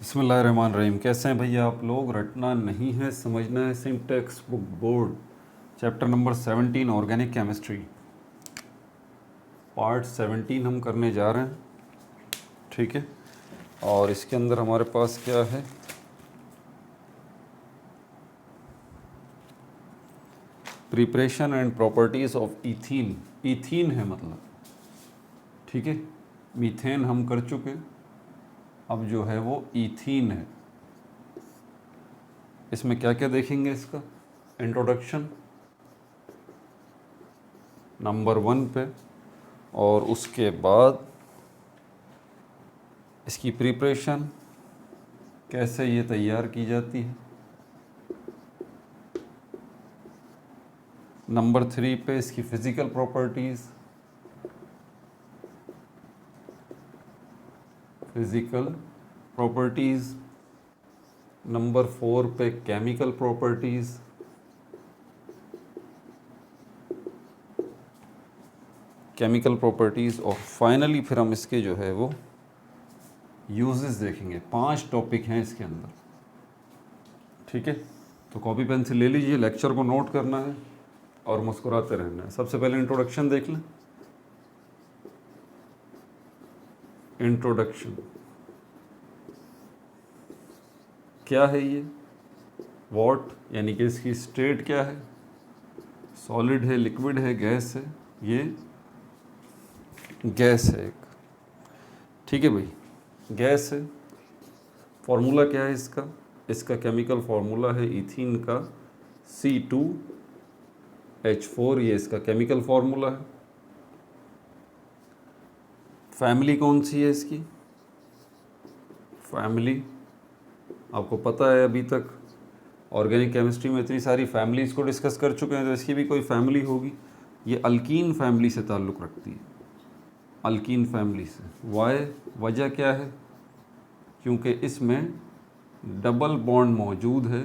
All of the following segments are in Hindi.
बिस्मिल्लाहिर्रहमानिर्रहीम। कैसे हैं भैया आप लोग? रटना नहीं है, समझना है। Syntax book board chapter number 17 organic chemistry part 17 हम करने जा रहे हैं। ठीक है, और इसके अंदर हमारे पास क्या है? Preparation and properties of ethene. Ethene है मतलब, ठीक है। मीथेन हम कर चुके, अब जो है वो ईथीन है। इसमें क्या क्या देखेंगे? इसका इंट्रोडक्शन नंबर 1 पे, और उसके बाद इसकी प्रिपरेशन, कैसे ये तैयार की जाती है। नंबर 3 पे इसकी फ़िज़िकल प्रॉपर्टीज़, नंबर 4 पे केमिकल प्रॉपर्टीज़, और फाइनली फिर हम इसके जो है वो यूजेस देखेंगे। 5 टॉपिक हैं इसके अंदर, ठीक है। तो कॉपी पेंसिल ले लीजिए, लेक्चर को नोट करना है और मुस्कुराते रहना है। सबसे पहले इंट्रोडक्शन देख लें। इंट्रोडक्शन क्या है ये? वॉट यानी कि इसकी स्टेट क्या है, सॉलिड है, लिक्विड है, गैस है। ये गैस है एक, ठीक है भाई, गैस है। फॉर्मूला क्या है इसका? इसका केमिकल फॉर्मूला है इथीन का C2H4, ये इसका केमिकल फॉर्मूला है। फैमिली कौन सी है इसकी? फैमिली आपको पता है, अभी तक ऑर्गेनिक केमिस्ट्री में इतनी सारी फैमिलीज़ को डिस्कस कर चुके हैं, तो इसकी भी कोई फैमिली होगी। ये अल्कीन फैमिली से ताल्लुक़ रखती है, अल्कीन फैमिली से। वाई, वजह क्या है? क्योंकि इसमें डबल बॉन्ड मौजूद है,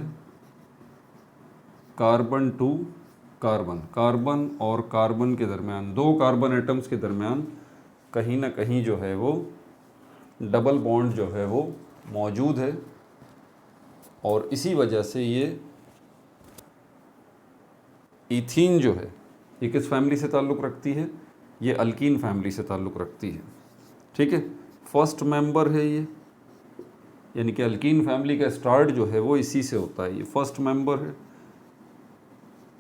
कार्बन टू कार्बन, कार्बन और कार्बन के दरमियान, 2 कार्बन एटम्स के दरमियान कहीं ना कहीं जो है वो डबल बॉन्ड जो है वो मौजूद है। और इसी वजह से ये ईथीन जो है ये किस फैमिली से ताल्लुक़ रखती है? ये अल्कीन फैमिली से ताल्लुक़ रखती है, ठीक है। फर्स्ट मेंबर है ये, यानी कि अल्कीन फैमिली का स्टार्ट जो है वो इसी से होता है। ये फर्स्ट मेंबर है।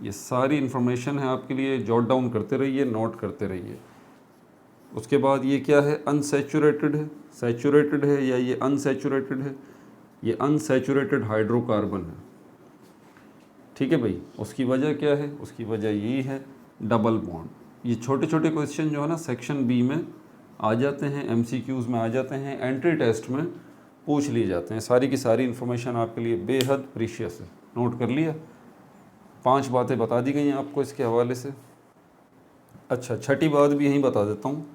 ये सारी इन्फॉर्मेशन है आपके लिए, जॉट डाउन करते रहिए, नोट करते रहिए। उसके बाद ये क्या है? अनसैचुरेटेड है, सैचुरेटेड है या ये अनसैचुरेटेड है? ये अनसैचुरेटेड हाइड्रोकार्बन है, ठीक है भाई। उसकी वजह क्या है? उसकी वजह यही है, डबल बॉन्ड। ये छोटे छोटे क्वेश्चन जो है ना सेक्शन बी में आ जाते हैं, MCQs में आ जाते हैं, एंट्री टेस्ट में पूछ लिए जाते हैं। सारी की सारी इन्फॉर्मेशन आपके लिए बेहद प्रीशियस है। नोट कर लिया? 5 बातें बता दी गई हैं आपको इसके हवाले से। अच्छा, छठी बात भी यहीं बता देता हूँ,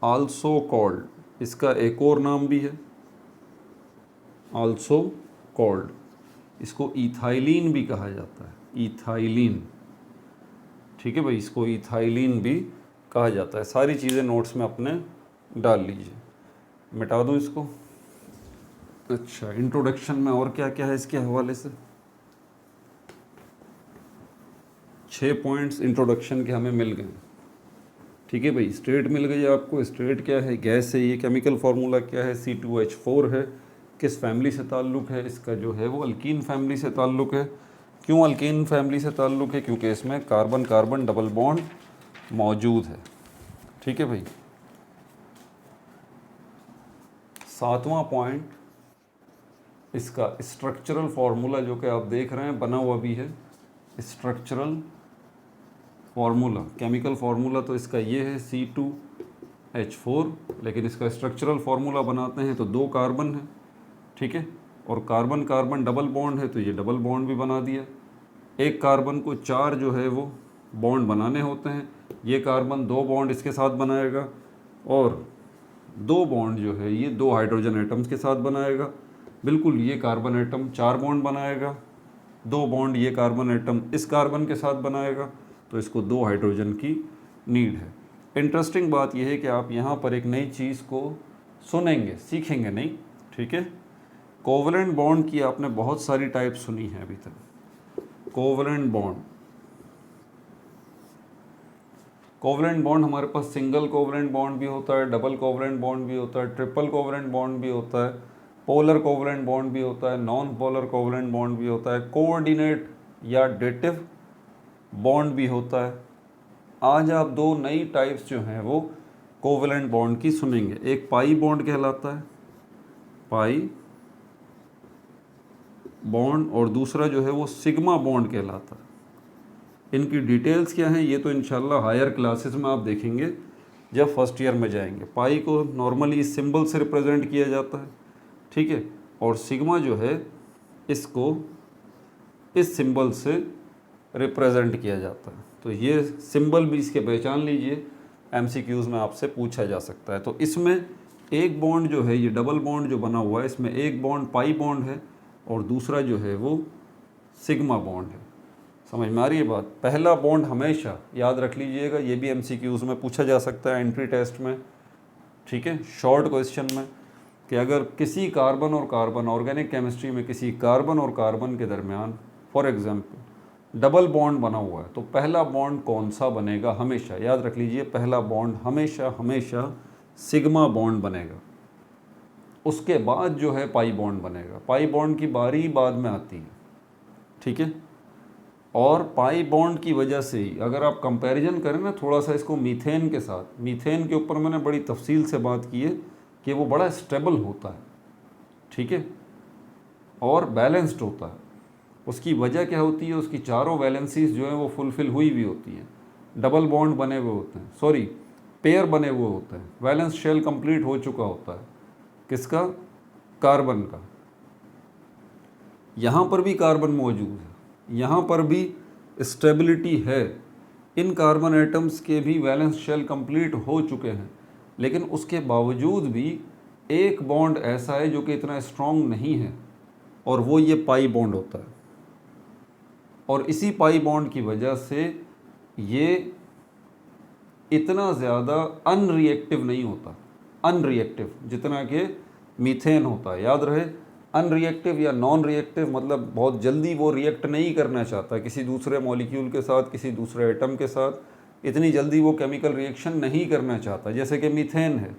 आल्सो कॉल्ड, इसका एक और नाम भी है, आल्सो कॉल्ड। इसको इथाइलिन भी कहा जाता है, इथाइलिन, ठीक है भाई, इसको इथाइलिन भी कहा जाता है। सारी चीज़ें नोट्स में अपने डाल लीजिए। मिटा दूँ इसको? अच्छा, इंट्रोडक्शन में और क्या क्या है इसके हवाले से? 6 पॉइंट्स इंट्रोडक्शन के हमें मिल गए, ठीक है भाई। स्टेट मिल गई आपको, स्टेट क्या है? गैस है ये। केमिकल फार्मूला क्या है? C2H4 है। किस फैमिली से ताल्लुक़ है? इसका जो है वो अल्कीन फैमिली से ताल्लुक़ है। क्यों अल्कीन फैमिली से ताल्लुक़ है? क्योंकि इसमें कार्बन कार्बन डबल बॉन्ड मौजूद है, ठीक है भाई। 7वां पॉइंट, इसका स्ट्रक्चरल फार्मूला जो कि आप देख रहे हैं बना हुआ भी है, स्ट्रक्चरल फार्मूला। केमिकल फार्मूला तो इसका ये है C2H4, लेकिन इसका स्ट्रक्चरल फार्मूला बनाते हैं तो 2 कार्बन है, ठीक है। और कार्बन कार्बन डबल बॉन्ड है, तो ये डबल बॉन्ड भी बना दिया। एक कार्बन को 4 जो है वो बॉन्ड बनाने होते हैं। ये कार्बन 2 बॉन्ड इसके साथ बनाएगा, और 2 बॉन्ड जो है ये 2 हाइड्रोजन एटम्स के साथ बनाएगा। बिल्कुल, ये कार्बन एटम 4 बॉन्ड बनाएगा, 2 बॉन्ड ये कार्बन एटम इस कार्बन के साथ बनाएगा, तो इसको 2 हाइड्रोजन की नीड है। इंटरेस्टिंग बात यह है कि आप यहाँ पर एक नई चीज़ को सुनेंगे, सीखेंगे नहीं, ठीक है। कोवलेंट बॉन्ड की आपने बहुत सारी टाइप सुनी है अभी तक। कोवलेंट बॉन्ड हमारे पास सिंगल कोवलेंट बॉन्ड भी होता है, डबल कोवलेंट बॉन्ड भी होता है, ट्रिपल कोवलेंट बॉन्ड भी होता है, पोलर कोवलेंट बॉन्ड भी होता है, नॉन पोलर कोवलेंट बॉन्ड भी होता है, कोऑर्डिनेट या डेटिव बॉन्ड भी होता है। आज आप दो नई टाइप्स जो हैं वो कोवलेंट बॉन्ड की सुनेंगे। एक पाई बॉन्ड कहलाता है, पाई बॉन्ड, और दूसरा जो है वो सिग्मा बॉन्ड कहलाता है। इनकी डिटेल्स क्या हैं ये तो इंशाल्लाह हायर क्लासेस में आप देखेंगे जब फर्स्ट ईयर में जाएंगे। पाई को नॉर्मली इस सिंबल से रिप्रेजेंट किया जाता है, ठीक है, और सिग्मा जो है इसको इस सिंबल से रिप्रेजेंट किया जाता है। तो ये सिंबल भी इसके पहचान लीजिए, एमसीक्यूज़ में आपसे पूछा जा सकता है। तो इसमें एक बॉन्ड जो है, ये डबल बॉन्ड जो बना हुआ है, इसमें एक बॉन्ड पाई बॉन्ड है और दूसरा जो है वो सिग्मा बॉन्ड है। समझ में आ रही है बात? पहला बॉन्ड हमेशा याद रख लीजिएगा, ये भी एमसीक्यूज़ में पूछा जा सकता है एंट्री टेस्ट में, ठीक है, शॉर्ट क्वेश्चन में, कि अगर किसी कार्बन और कार्बन, ऑर्गेनिक केमिस्ट्री में किसी कार्बन और कार्बन के दरमियान फॉर एग्जांपल डबल बॉन्ड बना हुआ है तो पहला बॉन्ड कौन सा बनेगा? हमेशा याद रख लीजिए, पहला बॉन्ड हमेशा हमेशा सिग्मा बॉन्ड बनेगा। उसके बाद जो है पाई बॉन्ड बनेगा। पाई बॉन्ड की बारी बाद में आती है, ठीक है। और पाई बॉन्ड की वजह से ही अगर आप कंपैरिजन करें ना थोड़ा सा इसको मीथेन के साथ, मीथेन के ऊपर मैंने बड़ी तफसील से बात की है कि वो बड़ा स्टेबल होता है, ठीक है, और बैलेंस्ड होता है। उसकी वजह क्या होती है? उसकी चारों वैलेंसीज जो है वो फुलफिल हुई भी होती हैं, डबल बॉन्ड बने हुए होते हैं, सॉरी पेयर बने हुए होते हैं, वैलेंस शेल कंप्लीट हो चुका होता है। किसका? कार्बन का। यहाँ पर भी कार्बन मौजूद है, यहाँ पर भी स्टेबिलिटी है, इन कार्बन एटम्स के भी वैलेंस शेल कंप्लीट हो चुके हैं, लेकिन उसके बावजूद भी एक बॉन्ड ऐसा है जो कि इतना स्ट्रॉन्ग नहीं है, और वो ये पाई बॉन्ड होता है। और इसी पाई बॉन्ड की वजह से ये इतना ज़्यादा अनरिएक्टिव नहीं होता, अनरिएक्टिव जितना कि मीथेन होता है। याद रहे, अनरिएक्टिव या नॉन रिएक्टिव मतलब बहुत जल्दी वो रिएक्ट नहीं करना चाहता किसी दूसरे मॉलिक्यूल के साथ, किसी दूसरे एटम के साथ, इतनी जल्दी वो केमिकल रिएक्शन नहीं करना चाहता, जैसे कि मीथेन है,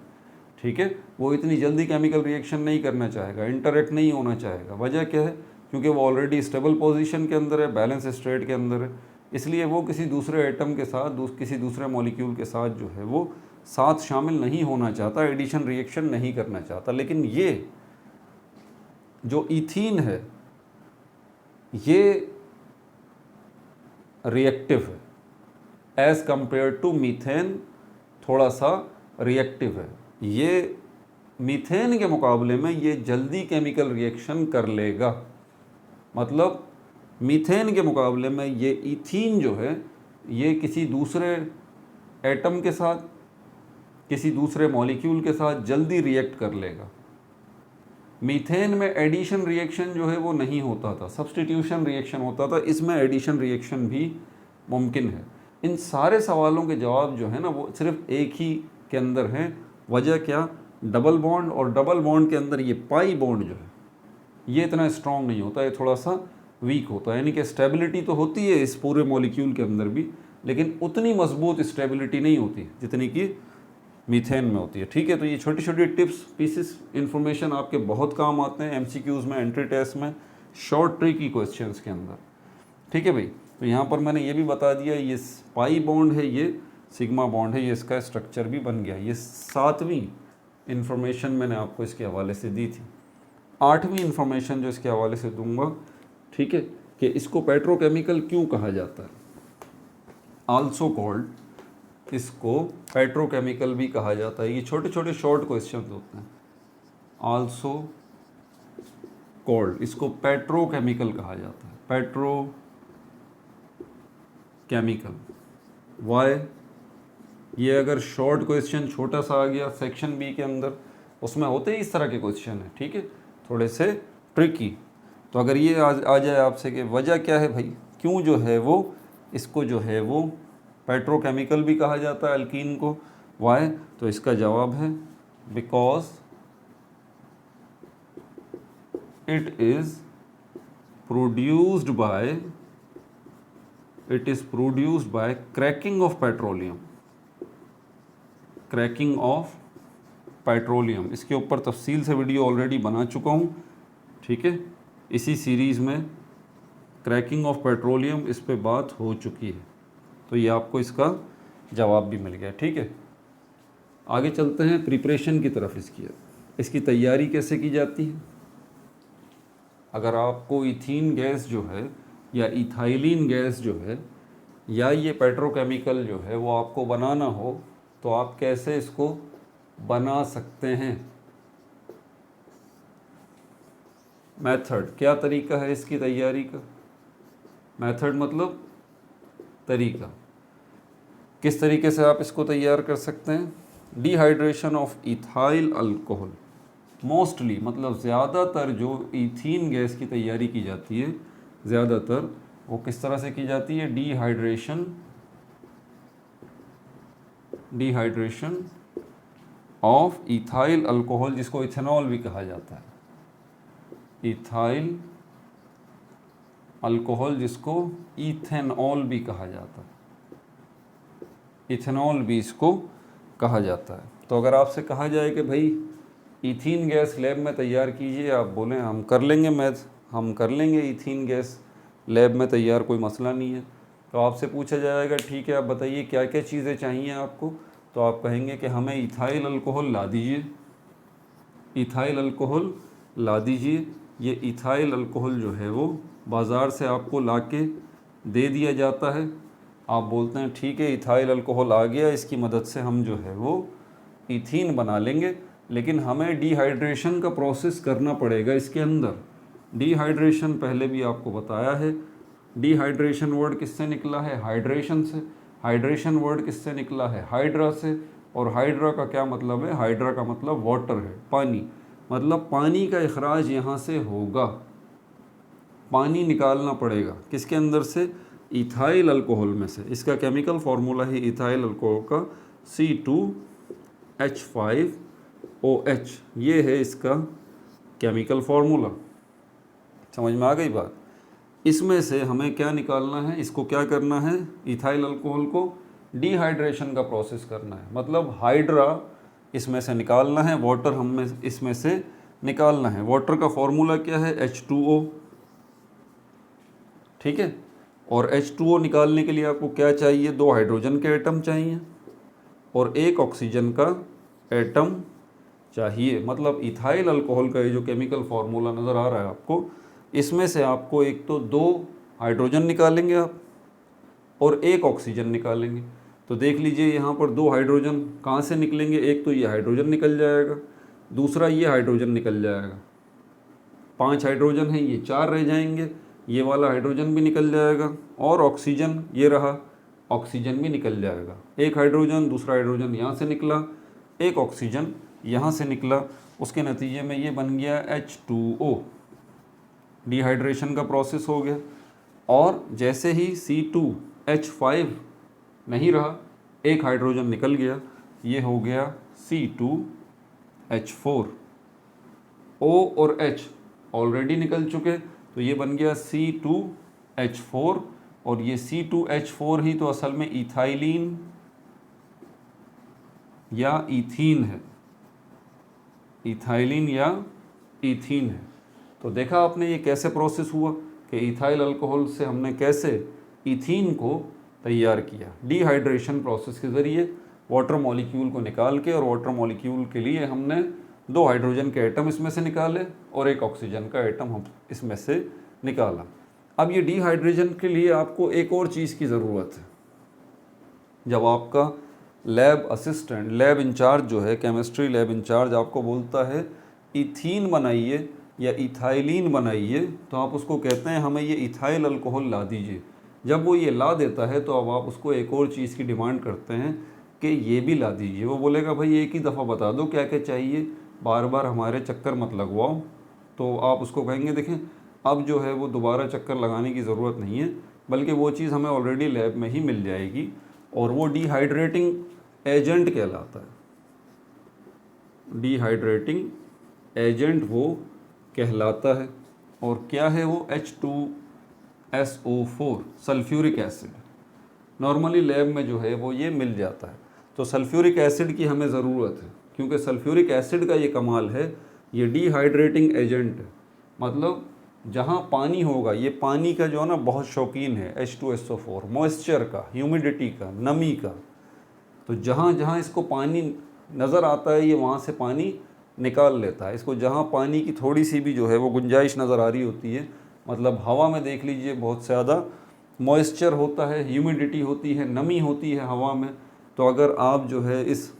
ठीक है, वो इतनी जल्दी केमिकल रिएक्शन नहीं करना चाहेगा, इंटरेक्ट नहीं होना चाहेगा। वजह क्या है? क्योंकि वो ऑलरेडी स्टेबल पोजीशन के अंदर है, बैलेंस स्टेट के अंदर है, इसलिए वो किसी दूसरे एटम के साथ, किसी दूसरे मॉलिक्यूल के साथ जो है वो साथ शामिल नहीं होना चाहता, एडिशन रिएक्शन नहीं करना चाहता। लेकिन ये जो इथीन है ये रिएक्टिव है एज कंपेयर टू मीथेन, थोड़ा सा रिएक्टिव है। ये मीथेन के मुकाबले में ये जल्दी केमिकल रिएक्शन कर लेगा, मतलब मीथेन के मुकाबले में ये इथीन जो है ये किसी दूसरे एटम के साथ, किसी दूसरे मॉलिक्यूल के साथ जल्दी रिएक्ट कर लेगा। मीथेन में एडिशन रिएक्शन जो है वो नहीं होता था, सब्स्टिट्यूशन रिएक्शन होता था, इसमें एडिशन रिएक्शन भी मुमकिन है। इन सारे सवालों के जवाब जो है ना वो सिर्फ एक ही के अंदर हैं। वजह क्या? डबल बॉन्ड, और डबल बॉन्ड के अंदर ये पाई बॉन्ड जो है ये इतना स्ट्रॉन्ग नहीं होता, ये थोड़ा सा वीक होता है। यानी कि स्टेबिलिटी तो होती है इस पूरे मॉलिक्यूल के अंदर भी, लेकिन उतनी मजबूत स्टेबिलिटी नहीं होती जितनी कि मीथेन में होती है, ठीक है। तो ये छोटी छोटी टिप्स, पीसेस, इन्फॉर्मेशन आपके बहुत काम आते हैं एमसीक्यूज़ में, एंट्री टेस्ट में, शॉर्ट ट्रिकी क्वेश्चंस के अंदर, ठीक है भाई। तो यहाँ पर मैंने ये भी बता दिया, ये पाई बॉन्ड है, ये सिग्मा बॉन्ड है, ये इसका स्ट्रक्चर भी बन गया। ये 7वीं इन्फॉर्मेशन मैंने आपको इसके हवाले से दी थी। 8वीं इन्फॉर्मेशन जो इसके हवाले से दूंगा, ठीक है, कि इसको पेट्रोकेमिकल क्यों कहा जाता है, आल्सो कॉल्ड, इसको पेट्रोकेमिकल भी कहा जाता है। ये छोटे छोटे शॉर्ट क्वेश्चन होते हैं। आल्सो कॉल्ड, इसको पेट्रोकेमिकल कहा जाता है, पेट्रोकेमिकल। वाई? ये अगर शॉर्ट क्वेश्चन छोटा सा आ गया सेक्शन बी के अंदर, उसमें होते ही इस तरह के क्वेश्चन हैं, ठीक है, थोड़े से ट्रिकी। तो अगर ये आ जाए आपसे कि वजह क्या है भाई, क्यों जो है वो इसको जो है वो पेट्रोकेमिकल भी कहा जाता है अल्कीन को, वाई? तो इसका जवाब है because it is produced by cracking of petroleum. Cracking of petroleum, इसके ऊपर तफसील से वीडियो ऑलरेडी बना चुका हूँ, ठीक है। इसी सीरीज़ में क्रैकिंग ऑफ पेट्रोलियम इस पे बात हो चुकी है, तो ये आपको इसका जवाब भी मिल गया, ठीक है। आगे चलते हैं प्रिपरेशन की तरफ। इसकी तैयारी कैसे की जाती है। अगर आपको इथीन गैस जो है या इथाइलिन गैस जो है या ये पेट्रोकेमिकल जो है वो आपको बनाना हो, तो आप कैसे इसको बना सकते हैं। मेथड, क्या तरीका है इसकी तैयारी का। मेथड मतलब तरीका, किस तरीके से आप इसको तैयार कर सकते हैं। Dehydration of ethyl alcohol, mostly मतलब ज़्यादातर जो इथीन गैस की तैयारी की जाती है, ज़्यादातर वो किस तरह से की जाती है। डिहाइड्रेशन ऑफ इथाइल अल्कोहल, जिसको इथेनॉल भी कहा जाता है। इथाइल अल्कोहल जिसको इथेनॉल भी कहा जाता है, इथेनॉल भी इसको कहा जाता है। तो अगर आपसे कहा जाए कि भाई इथीन गैस लैब में तैयार कीजिए, आप बोलें हम कर लेंगे मैथ, हम कर लेंगे इथीन गैस लैब में तैयार, कोई मसला नहीं है। तो आपसे पूछा जाएगा ठीक है आप बताइए क्या क्या चीज़ें चाहिए आपको, तो आप कहेंगे कि हमें इथाइल अल्कोहल ला दीजिए, इथाइल अल्कोहल ला दीजिए। ये इथाइल अल्कोहल जो है वो बाज़ार से आपको लाके दे दिया जाता है। आप बोलते हैं ठीक है इथाइल अल्कोहल आ गया, इसकी मदद से हम जो है वो इथीन बना लेंगे, लेकिन हमें डिहाइड्रेशन का प्रोसेस करना पड़ेगा इसके अंदर। डिहाइड्रेशन पहले भी आपको बताया है। डिहाइड्रेशन वर्ड किससे निकला है, हाइड्रेशन से। हाइड्रेशन वर्ड किससे निकला है, हाइड्रा से। और हाइड्रा का क्या मतलब है, हाइड्रा का मतलब वाटर है, पानी। मतलब पानी का इखराज यहाँ से होगा, पानी निकालना पड़ेगा किसके अंदर से, इथाइल अल्कोहल में से। इसका केमिकल फार्मूला है इथाइल अल्कोहल का C2H5OH, ये है इसका केमिकल फार्मूला। समझ में आ गई बात। इसमें से हमें क्या निकालना है, इसको क्या करना है, इथाइल अल्कोहल को डिहाइड्रेशन का प्रोसेस करना है। मतलब हाइड्रा इसमें से निकालना है, वाटर हमें इसमें से निकालना है। वाटर का फॉर्मूला क्या है, H2O, ठीक है। और H2O निकालने के लिए आपको क्या चाहिए, 2 हाइड्रोजन के एटम चाहिए और 1 ऑक्सीजन का एटम चाहिए। मतलब इथाइल अल्कोहल का ये जो केमिकल फार्मूला नज़र आ रहा है आपको, इसमें से आपको एक तो 2 हाइड्रोजन निकालेंगे आप और 1 ऑक्सीजन निकालेंगे। तो देख लीजिए यहाँ पर 2 हाइड्रोजन कहाँ से निकलेंगे, एक तो ये हाइड्रोजन निकल जाएगा, दूसरा ये हाइड्रोजन निकल जाएगा। 5 हाइड्रोजन है, ये 4 रह जाएंगे, ये वाला हाइड्रोजन भी निकल जाएगा और ऑक्सीजन ये रहा, ऑक्सीजन भी निकल जाएगा। 1 हाइड्रोजन, दूसरा हाइड्रोजन यहाँ से निकला, 1 ऑक्सीजन यहाँ से निकला, उसके नतीजे में ये बन गया H2O। डिहाइड्रेशन का प्रोसेस हो गया। और जैसे ही C2H5 नहीं रहा, 1 हाइड्रोजन निकल गया, ये हो गया C2H4। O और H ऑलरेडी निकल चुके, तो ये बन गया C2H4। और ये C2H4 ही तो असल में इथाइलिन या इथीन है, इथाइलिन या इथीन है। तो देखा आपने ये कैसे प्रोसेस हुआ कि इथाइल अल्कोहल से हमने कैसे इथीन को तैयार किया। डिहाइड्रेशन प्रोसेस के ज़रिए वाटर मॉलिक्यूल को निकाल के, और वाटर मॉलिक्यूल के लिए हमने 2 हाइड्रोजन के एटम इसमें से निकाले और 1 ऑक्सीजन का एटम हम इसमें से निकाला। अब ये डिहाइड्रेशन के लिए आपको एक और चीज़ की ज़रूरत है। जब आपका लैब असिस्टेंट, लैब इंचार्ज जो है, केमिस्ट्री लैब इंचार्ज आपको बोलता है इथीन बनाइए या इथाइलिन बनाइए, तो आप उसको कहते हैं हमें ये इथाइल अल्कोहल ला दीजिए। जब वो ये ला देता है तो अब आप उसको एक और चीज़ की डिमांड करते हैं कि ये भी ला दीजिए। वो बोलेगा भाई एक ही दफ़ा बता दो क्या क्या चाहिए, बार बार हमारे चक्कर मत लगवाओ। तो आप उसको कहेंगे देखें अब जो है वो दोबारा चक्कर लगाने की ज़रूरत नहीं है, बल्कि वो चीज़ हमें ऑलरेडी लैब में ही मिल जाएगी, और वो डिहाइड्रेटिंग एजेंट कहलाता है। डिहाइड्रेटिंग एजेंट वो कहलाता है। और क्या है वो? H2SO4 sulphuric acid. Normally lab में जो है वो ये मिल जाता है। तो सल्फ्यूरिक एसिड की हमें ज़रूरत है, क्योंकि सल्फ्यूरिक एसिड का ये कमाल है, ये डिहाइड्रेटिंग एजेंट है। मतलब जहाँ पानी होगा, ये पानी का जो है ना बहुत शौकीन है H2SO4, मॉइस्चर का, ह्यूमिडिटी का, नमी का। तो जहाँ जहाँ इसको पानी नज़र आता है ये वहाँ से पानी निकाल लेता है। इसको जहाँ पानी की थोड़ी सी भी जो है वो गुंजाइश नज़र आ रही होती है, मतलब हवा में देख लीजिए बहुत ज़्यादा मॉइस्चर होता है, ह्यूमिडिटी होती है, नमी होती है हवा में, तो अगर आप जो है इस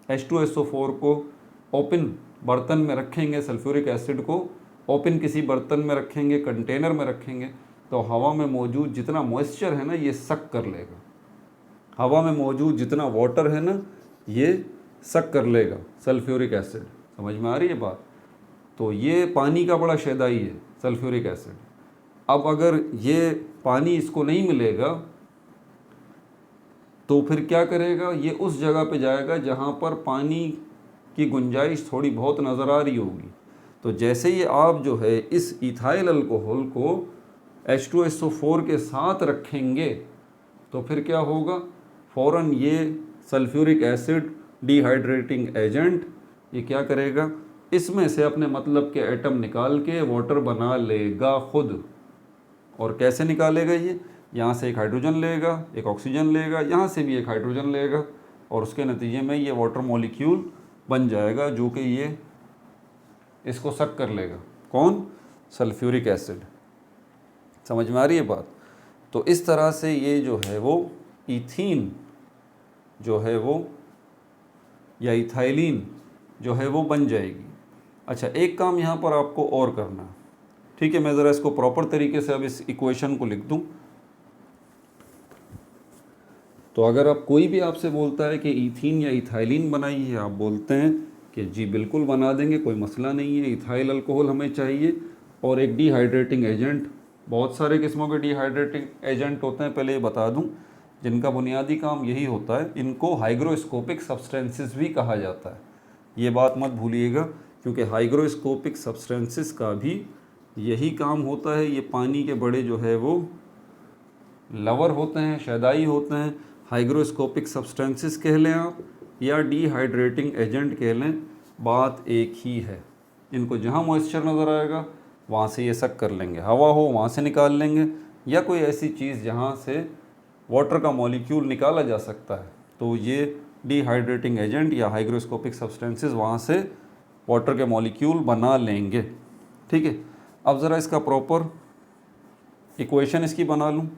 H2SO4 को ओपन बर्तन में रखेंगे, सल्फ्यूरिक एसिड को ओपन किसी बर्तन में रखेंगे, कंटेनर में रखेंगे, तो हवा में मौजूद जितना मॉइस्चर है ना ये सक कर लेगा। हवा में मौजूद जितना वाटर है ना ये सक कर लेगा सल्फ्यूरिक एसिड। समझ में आ रही है बात? तो ये पानी का बड़ा शैदाई है सल्फ्यूरिक एसिड। अब अगर ये पानी इसको नहीं मिलेगा तो फिर क्या करेगा? ये उस जगह पे जाएगा जहाँ पर पानी की गुंजाइश थोड़ी बहुत नज़र आ रही होगी। तो जैसे ही आप जो है इस इथाइल अल्कोहल को H2SO4 के साथ रखेंगे तो फिर क्या होगा? फ़ौरन ये सल्फ्यूरिक एसिड डिहाइड्रेटिंग एजेंट ये क्या करेगा? इसमें से अपने मतलब के एटम निकाल के वाटर बना लेगा खुद। और कैसे निकालेगा ये? यहाँ से एक हाइड्रोजन लेगा, एक ऑक्सीजन लेगा, यहाँ से भी एक हाइड्रोजन लेगा, और उसके नतीजे में ये वाटर मॉलिक्यूल बन जाएगा जो कि ये इसको सक कर लेगा। कौन? Sulphuric acid. समझ में आ रही है बात? तो इस तरह से ये जो है वो इथीन जो है वो या इथाइलिन जो है वो बन जाएगी। अच्छा, एक काम यहाँ पर आपको और करना है, ठीक है? मैं ज़रा इसको प्रॉपर तरीके से अब इस इक्वेशन को लिख दूँ। तो अगर आप कोई भी आपसे बोलता है कि इथीन या इथाइलिन बनाइए, आप बोलते हैं कि जी बिल्कुल बना देंगे, कोई मसला नहीं है, इथाइल अल्कोहल हमें चाहिए और एक डिहाइड्रेटिंग एजेंट। बहुत सारे किस्मों के डिहाइड्रेटिंग एजेंट होते हैं, पहले ये बता दूं, जिनका बुनियादी काम यही होता है। इनको हाइग्रोस्कोपिक सब्सटेंसेस भी कहा जाता है, ये बात मत भूलिएगा, क्योंकि हाइग्रोस्कोपिक सब्सटेंसेस का भी यही काम होता है। ये पानी के बड़े जो है वो लवर होते हैं, शैदाई होते हैं। हाइग्रोस्कोपिक सब्सटेंसेस कह लें आप या डिहाइड्रेटिंग एजेंट कह लें, बात एक ही है। इनको जहाँ मॉइस्चर नज़र आएगा वहाँ से ये सक कर लेंगे, हवा हो वहाँ से निकाल लेंगे, या कोई ऐसी चीज़ जहाँ से वाटर का मॉलिक्यूल निकाला जा सकता है, तो ये डिहाइड्रेटिंग एजेंट या हाइग्रोस्कोपिक सब्सटेंसेस वहाँ से वाटर के मॉलिक्यूल बना लेंगे। ठीक है, अब ज़रा इसका प्रॉपर इक्वेशन इसकी बना लूँ।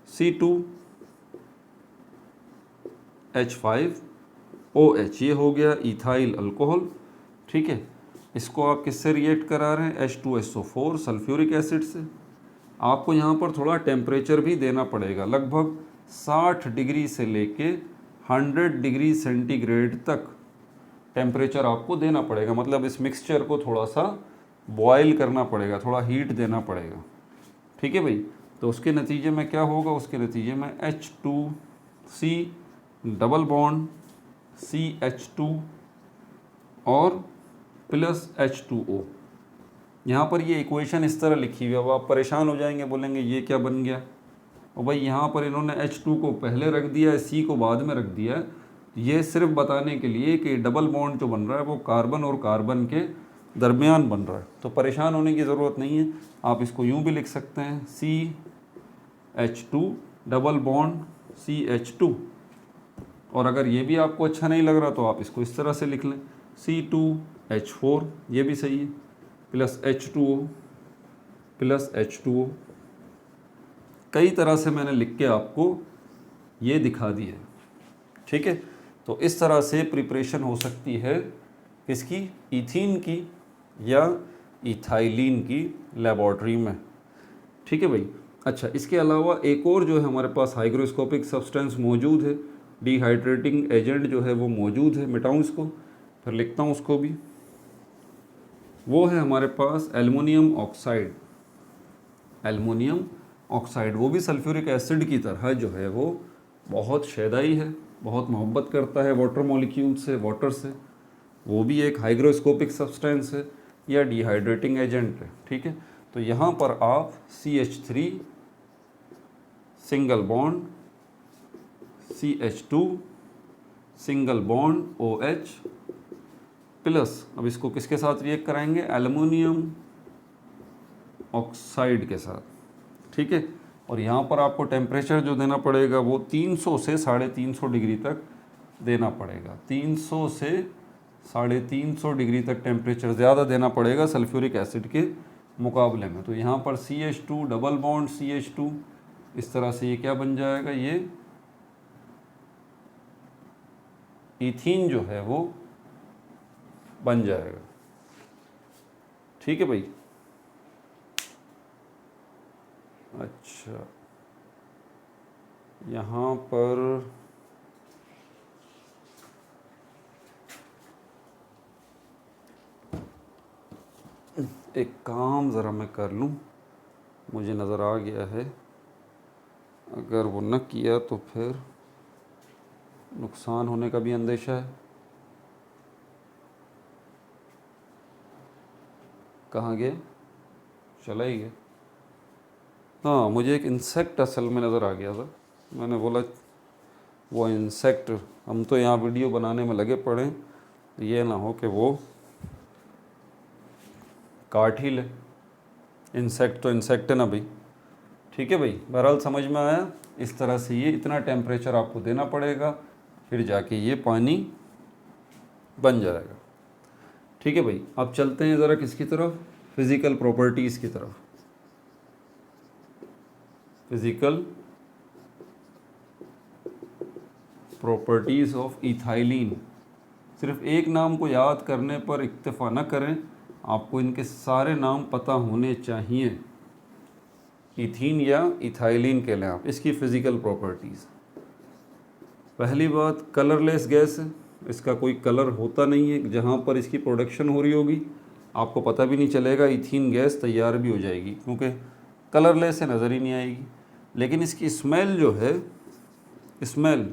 C2H5OH ये हो गया इथाइल अल्कोहल। ठीक है, इसको आप किससे रिएक्ट करा रहे हैं? H2SO4 सल्फ्यूरिक एसिड से। आपको यहाँ पर थोड़ा टेम्परेचर भी देना पड़ेगा, लगभग 60 डिग्री से लेके 100 डिग्री सेंटीग्रेड तक टेम्परेचर आपको देना पड़ेगा। मतलब इस मिक्सचर को थोड़ा सा बॉयल करना पड़ेगा, थोड़ा हीट देना पड़ेगा। ठीक है भाई, तो उसके नतीजे में क्या होगा? उसके नतीजे में H2C डबल बॉन्ड CH2 और प्लस H2O। यहाँ पर ये इक्वेशन इस तरह लिखी हुई है। अब आप परेशान हो जाएंगे, बोलेंगे ये क्या बन गया? और भाई यहाँ पर इन्होंने H2 को पहले रख दिया है, C को बाद में रख दिया है, ये सिर्फ बताने के लिए कि डबल बॉन्ड जो बन रहा है वो कार्बन और कार्बन के दरमियान बन रहा है। तो परेशान होने की ज़रूरत नहीं है, आप इसको यूँ भी लिख सकते हैं CH2 डबल बॉन्ड CH2। और अगर ये भी आपको अच्छा नहीं लग रहा तो आप इसको इस तरह से लिख लें C2H4, ये भी सही है, प्लस H2O प्लस H2O। कई तरह से मैंने लिख के आपको ये दिखा दिया है। ठीक है, तो इस तरह से प्रिपरेशन हो सकती है किसकी? इथीन की या इथाइलिन की लेबॉर्ट्री में। ठीक है भाई। अच्छा, इसके अलावा एक और जो है हमारे पास हाइग्रोस्कोपिक सब्सटेंस मौजूद है, डिहाइड्रेटिंग एजेंट जो है वो मौजूद है। मिटाऊँ इसको, फिर लिखता हूँ उसको भी। वो है हमारे पास एल्युमिनियम ऑक्साइड। एल्युमिनियम ऑक्साइड वो भी सल्फ्यूरिक एसिड की तरह जो है वो बहुत शैदाई है, बहुत मोहब्बत करता है वाटर मॉलिक्यूल से, वाटर से। वो भी एक हाइग्रोस्कोपिक सब्सटेंस है। या डिहाइड्रेटिंग एजेंट है, ठीक है। तो यहाँ पर आप CH3 single bond CH2 single bond OH plus, अब इसको किसके साथ रिएक्ट कराएंगे, एल्युमिनियम ऑक्साइड के साथ, ठीक है। और यहाँ पर आपको टेम्परेचर जो देना पड़ेगा वो 300 से 350 डिग्री तक देना पड़ेगा। 300 से 350 डिग्री तक टेम्परेचर ज़्यादा देना पड़ेगा सल्फ्यूरिक एसिड के मुकाबले में। तो यहाँ पर CH2 डबल बॉन्ड CH2, इस तरह से ये क्या बन जाएगा, ये इथीन जो है वो बन जाएगा, ठीक है भाई। अच्छा, यहाँ पर एक काम ज़रा मैं कर लूँ, मुझे नज़र आ गया है, अगर वो न किया तो फिर नुकसान होने का भी अंदेशा है। कहाँ गए, चला ही गया। हाँ, मुझे एक इंसेक्ट असल में नज़र आ गया था, मैंने बोला वो इंसेक्ट, हम तो यहाँ वीडियो बनाने में लगे पड़े, ये ना हो कि वो काट ही ले। इंसेक्ट तो इंसेक्ट है ना भाई, ठीक है भाई। बहरहाल समझ में आया। इस तरह से ये इतना टेम्परेचर आपको देना पड़ेगा, फिर जाके ये पानी बन जाएगा, ठीक है भाई। अब चलते हैं ज़रा किसकी तरफ, फिज़िकल प्रॉपर्टीज़ की तरफ। Physical properties of ethylene. सिर्फ एक नाम को याद करने पर इक्तफ़ा न करें, आपको इनके सारे नाम पता होने चाहिए। इथीन या इथाइलिन के लिए आप इसकी फ़िज़िकल प्रॉपर्टीज़। पहली बात, कलरलेस गैस है, इसका कोई कलर होता नहीं है। जहाँ पर इसकी प्रोडक्शन हो रही होगी आपको पता भी नहीं चलेगा, इथीन गैस तैयार भी हो जाएगी, क्योंकि कलरलेस है, नज़र ही नहीं आएगी। लेकिन इसकी स्मेल जो है, स्मेल,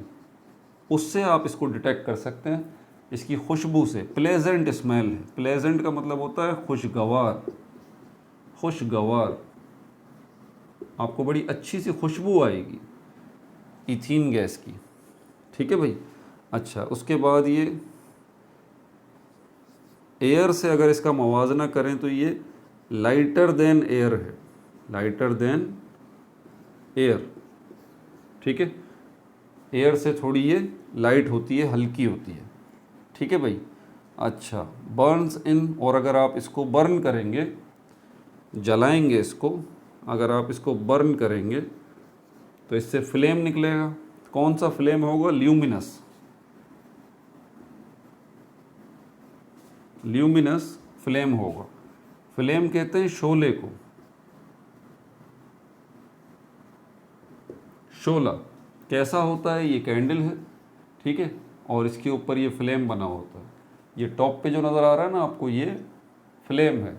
उससे आप इसको डिटेक्ट कर सकते हैं, इसकी खुशबू से। प्लेजेंट स्मेल है, प्लेजेंट का मतलब होता है खुशगवार, खुशगवार, आपको बड़ी अच्छी सी खुशबू आएगी इथीन गैस की, ठीक है भाई। अच्छा, उसके बाद ये एयर से अगर इसका मवाजना करें तो ये लाइटर देन एयर है, लाइटर देन एयर, ठीक है। एयर से थोड़ी ये लाइट होती है, हल्की होती है, ठीक है भाई। अच्छा, बर्न्स इन, और अगर आप इसको बर्न करेंगे, जलाएंगे इसको, अगर आप इसको बर्न करेंगे तो इससे फ्लेम निकलेगा। कौन सा फ्लेम होगा, ल्यूमिनस, ल्यूमिनस फ्लेम होगा। फ्लेम कहते हैं शोले को, शोला कैसा होता है, ये कैंडल है, ठीक है, और इसके ऊपर ये फ्लेम बना होता है। ये टॉप पे जो नज़र आ रहा है ना आपको, ये फ्लेम है।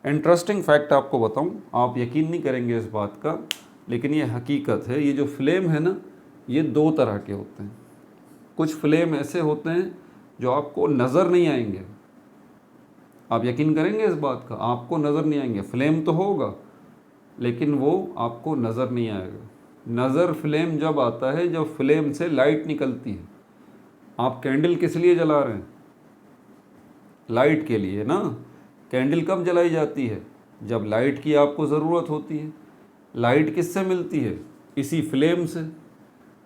इंटरेस्टिंग फैक्ट आपको बताऊं, आप यकीन नहीं करेंगे इस बात का, लेकिन ये हकीकत है। ये जो फ्लेम है ना, ये दो तरह के होते हैं। कुछ फ्लेम ऐसे होते हैं जो आपको नज़र नहीं आएंगे, आप यकीन करेंगे इस बात का, आपको नज़र नहीं आएंगे। फ्लेम तो होगा लेकिन वो आपको नज़र नहीं आएगा। नज़र फ्लेम जब आता है जब फ्लेम से लाइट निकलती है। आप कैंडल किस लिए जला रहे हैं, लाइट के लिए ना। कैंडल कब जलाई जाती है, जब लाइट की आपको ज़रूरत होती है। लाइट किससे मिलती है, इसी फ्लेम से।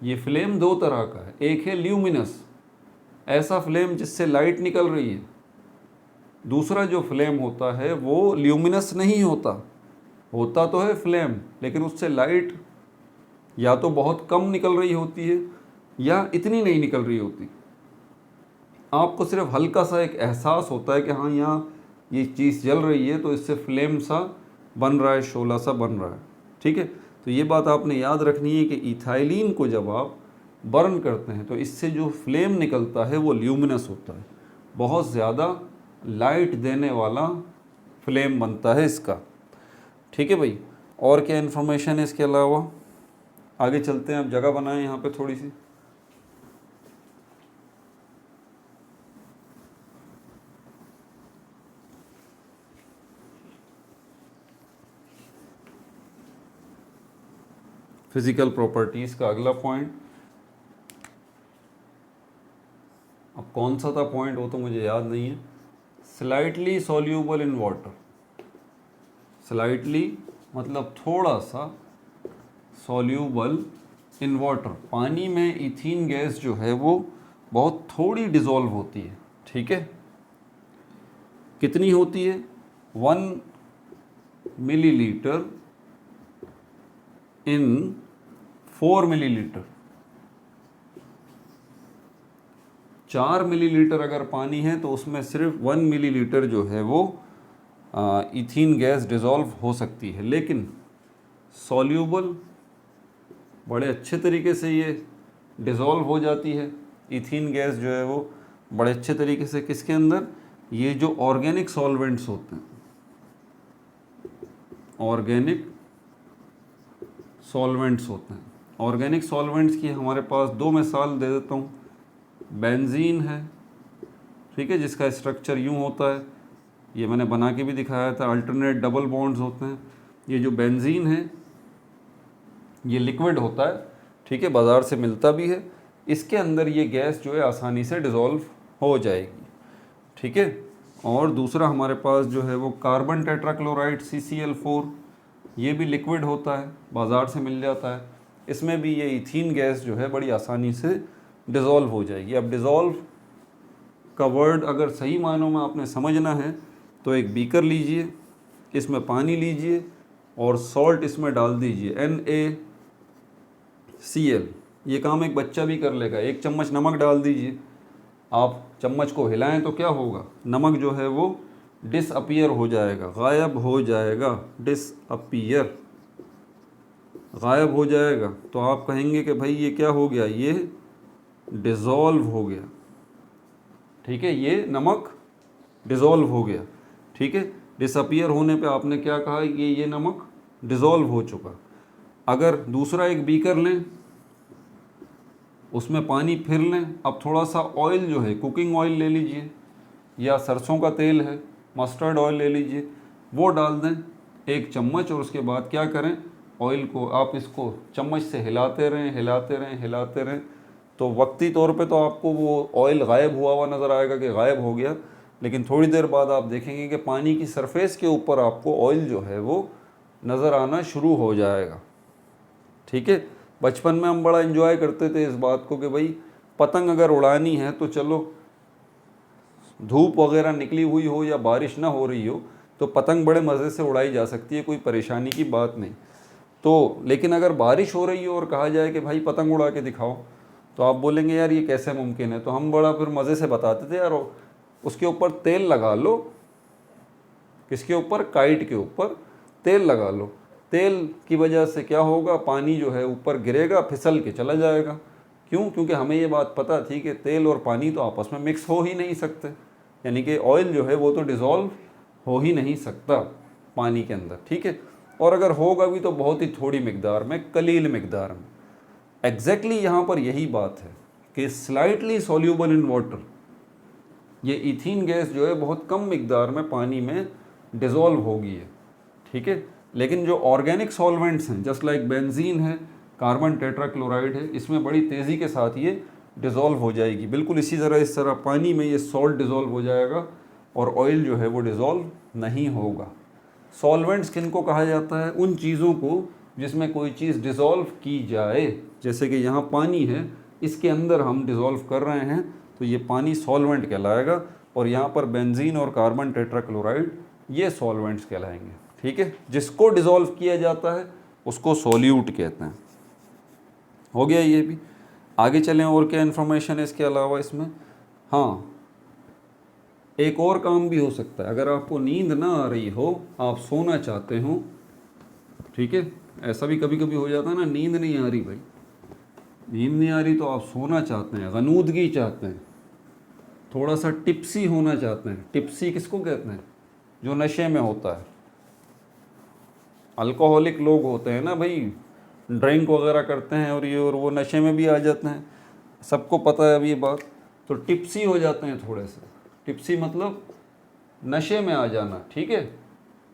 ये फ्लेम दो तरह का है, एक है ल्यूमिनस, ऐसा फ्लेम जिससे लाइट निकल रही है। दूसरा जो फ्लेम होता है वो ल्यूमिनस नहीं होता, होता तो है फ्लेम, लेकिन उससे लाइट या तो बहुत कम निकल रही होती है या इतनी नहीं निकल रही होती। आपको सिर्फ हल्का सा एक एहसास होता है कि हाँ यहाँ ये चीज़ जल रही है, तो इससे फ्लेम सा बन रहा है, शोला सा बन रहा है, ठीक है। तो ये बात आपने याद रखनी है कि इथाइलिन को जब आप बर्न करते हैं तो इससे जो फ्लेम निकलता है वो ल्यूमिनस होता है, बहुत ज़्यादा लाइट देने वाला फ्लेम बनता है इसका, ठीक है भाई। और क्या इन्फॉर्मेशन है इसके अलावा, आगे चलते हैं। अब जगह बनाएं यहाँ पे थोड़ी सी। फिजिकल प्रॉपर्टीज़ का अगला पॉइंट, अब कौन सा था पॉइंट वो तो मुझे याद नहीं है। Slightly soluble in water, slightly मतलब थोड़ा सा, सॉल्यूबल इन वाटर, पानी में इथीन गैस जो है वो बहुत थोड़ी डिज़ोल्व होती है। ठीक है, कितनी होती है? 1 मिलीलीटर इन 4 मिलीलीटर। 4 मिलीलीटर अगर पानी है तो उसमें सिर्फ 1 मिलीलीटर जो है वो इथीन गैस डिज़ोल्व हो सकती है। लेकिन सॉल्यूबल बड़े अच्छे तरीके से ये डिज़ोल्व हो जाती है। इथीन गैस जो है वो बड़े अच्छे तरीके से किसके अंदर? ये जो ऑर्गेनिक सॉल्वेंट्स होते हैं, ऑर्गेनिक सॉल्वेंट्स होते हैं। ऑर्गेनिक सॉल्वेंट्स की हमारे पास 2 मिसाल दे देता हूँ। बेंजीन है, ठीक है, जिसका स्ट्रक्चर यूँ होता है, ये मैंने बना के भी दिखाया था, अल्टरनेट डबल बॉन्ड्स होते हैं। ये जो बेंजीन है ये लिक्विड होता है, ठीक है, बाज़ार से मिलता भी है। इसके अंदर ये गैस जो है आसानी से डिज़ोल्व हो जाएगी। ठीक है, और दूसरा हमारे पास जो है वो कार्बन टेट्राक्लोराइड CCl4, ये भी लिक्विड होता है, बाज़ार से मिल जाता है। इसमें भी ये इथीन गैस जो है बड़ी आसानी से डिज़ोल्व हो जाएगी। अब डिज़ोल्व का वर्ड अगर सही मायनों में आपने समझना है तो एक बीकर लीजिए, इसमें पानी लीजिए और सॉल्ट इसमें डाल दीजिए, NaCl। ये काम एक बच्चा भी कर लेगा। 1 चम्मच नमक डाल दीजिए, आप चम्मच को हिलाएं तो क्या होगा? नमक जो है वो डिसअपियर हो जाएगा, गायब हो जाएगा, डिसअपियर, गायब हो जाएगा। तो आप कहेंगे कि भाई ये क्या हो गया? ये डिज़ोल्व हो गया। ठीक है, ये नमक डिज़ोल्व हो गया। ठीक है, डिसअपियर होने पे आपने क्या कहा कि ये नमक डिज़ोल्व हो चुका। अगर दूसरा एक बीकर लें, उसमें पानी फिर लें, अब थोड़ा सा ऑयल जो है, कुकिंग ऑयल ले लीजिए या सरसों का तेल है, मस्टर्ड ऑयल ले लीजिए, वो डाल दें 1 चम्मच। और उसके बाद क्या करें? ऑयल को आप इसको चम्मच से हिलाते रहें, हिलाते रहें, हिलाते रहें। तो वक्ती तौर पे तो आपको वो ऑयल गायब हुआ हुआ नज़र आएगा कि गायब हो गया, लेकिन थोड़ी देर बाद आप देखेंगे कि पानी की सरफेस के ऊपर आपको ऑयल जो है वो नज़र आना शुरू हो जाएगा। ठीक है, बचपन में हम बड़ा एंजॉय करते थे इस बात को कि भाई पतंग अगर उड़ानी है तो चलो, धूप वगैरह निकली हुई हो या बारिश ना हो रही हो तो पतंग बड़े मज़े से उड़ाई जा सकती है, कोई परेशानी की बात नहीं। तो लेकिन अगर बारिश हो रही हो और कहा जाए कि भाई पतंग उड़ा के दिखाओ, तो आप बोलेंगे यार ये कैसे मुमकिन है? तो हम बड़ा फिर मज़े से बताते थे, यार उसके ऊपर तेल लगा लो। किसके ऊपर? काइट के ऊपर तेल लगा लो। तेल की वजह से क्या होगा? पानी जो है ऊपर गिरेगा, फिसल के चला जाएगा। क्यों? क्योंकि हमें ये बात पता थी कि तेल और पानी तो आपस में मिक्स हो ही नहीं सकते, यानी कि ऑयल जो है वो तो डिज़ोल्व हो ही नहीं सकता पानी के अंदर। ठीक है, और अगर होगा भी तो बहुत ही थोड़ी मिकदार में, कलील मिकदार में। एग्जैक्टली यहाँ पर यही बात है कि स्लाइटली सॉल्यूबल इन वाटर, ये इथीन गैस जो है बहुत कम मिकदार में पानी में डिज़ोल्व होगी है। ठीक है, लेकिन जो ऑर्गेनिक सॉल्वेंट्स हैं, जस्ट लाइक बेंजीन है, कार्बन टेट्राक्लोराइड है, इसमें बड़ी तेज़ी के साथ ये डिज़ोल्व हो जाएगी। बिल्कुल इसी तरह इस तरह पानी में ये सॉल्ट डिज़ोल्व हो जाएगा और ऑयल जो है वो डिज़ोल्व नहीं होगा। सॉल्वेंट्स किनको कहा जाता है? उन चीज़ों को जिसमें कोई चीज़ डिज़ोल्व की जाए। जैसे कि यहाँ पानी है, इसके अंदर हम डिज़ोल्व कर रहे हैं तो ये पानी सॉल्वेंट कहलाएगा, और यहाँ पर बेंजीन और कार्बन टेट्राक्लोराइड ये सॉल्वेंट्स कहलाएंगे। ठीक है, जिसको डिज़ोल्व किया जाता है उसको सॉल्यूट कहते हैं। हो गया ये भी। आगे चलें, और क्या इन्फॉर्मेशन है इसके अलावा इसमें? हाँ, एक और काम भी हो सकता है। अगर आपको नींद ना आ रही हो, आप सोना चाहते हो, ठीक है, ऐसा भी कभी कभी हो जाता है ना, नींद नहीं आ रही भाई, नींद नहीं आ रही तो आप सोना चाहते हैं, गनूदगी चाहते हैं, थोड़ा सा टिप्सी होना चाहते हैं। टिप्सी किसको कहते हैं? जो नशे में होता है। अल्कोहलिक लोग होते हैं ना भाई, ड्रिंक वगैरह करते हैं और ये और वो नशे में भी आ जाते हैं, सबको पता है अब ये बात। तो टिप्सी हो जाते हैं थोड़े से। टिप्सी मतलब नशे में आ जाना, ठीक है,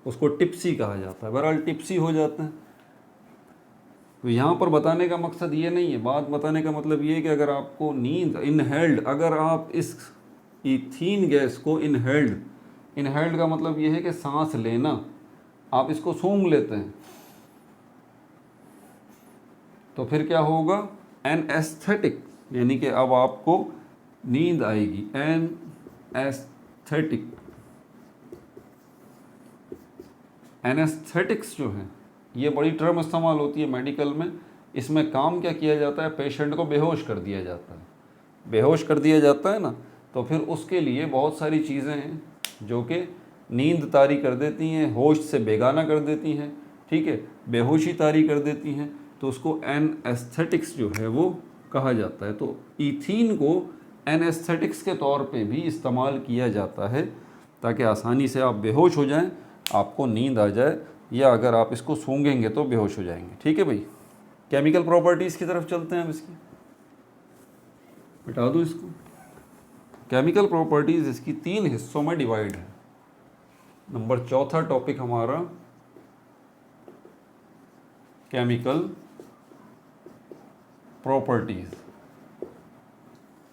उसको टिप्सी कहा जाता है। बहरहाल टिप्सी हो जाते हैं। तो यहाँ पर बताने का मकसद ये नहीं है, बात बताने का मतलब ये है कि अगर आपको नींद इनहेल्ड, अगर आप इस ईथीन गैस को इनहेल्ड का मतलब ये है कि सांस लेना, आप इसको सूंघ लेते हैं तो फिर क्या होगा, एन एस्थेटिक, यानी कि अब आपको नींद आएगी, एन एस्थेटिक। एनेस्थेटिक्स जो है ये बड़ी टर्म इस्तेमाल होती है मेडिकल में। इसमें काम क्या किया जाता है, पेशेंट को बेहोश कर दिया जाता है, बेहोश कर दिया जाता है ना, तो फिर उसके लिए बहुत सारी चीज़ें हैं जो कि नींद तारी कर देती हैं, होश से बेगाना कर देती हैं, ठीक है, बेहोशी तारी कर देती हैं, तो उसको एनेस्थेटिक्स जो है वो कहा जाता है। तो ईथीन को एनेस्थेटिक्स के तौर पे भी इस्तेमाल किया जाता है ताकि आसानी से आप बेहोश हो जाएं, आपको नींद आ जाए, या अगर आप इसको सूंघेंगे तो बेहोश हो जाएंगे। ठीक है भाई, केमिकल प्रॉपर्टीज़ की तरफ चलते हैं। अब इसकी मिटा दूँ इसको। केमिकल प्रॉपर्टीज़ इसकी 3 हिस्सों में डिवाइड है। नंबर 4था टॉपिक हमारा केमिकल प्रॉपर्टीज़।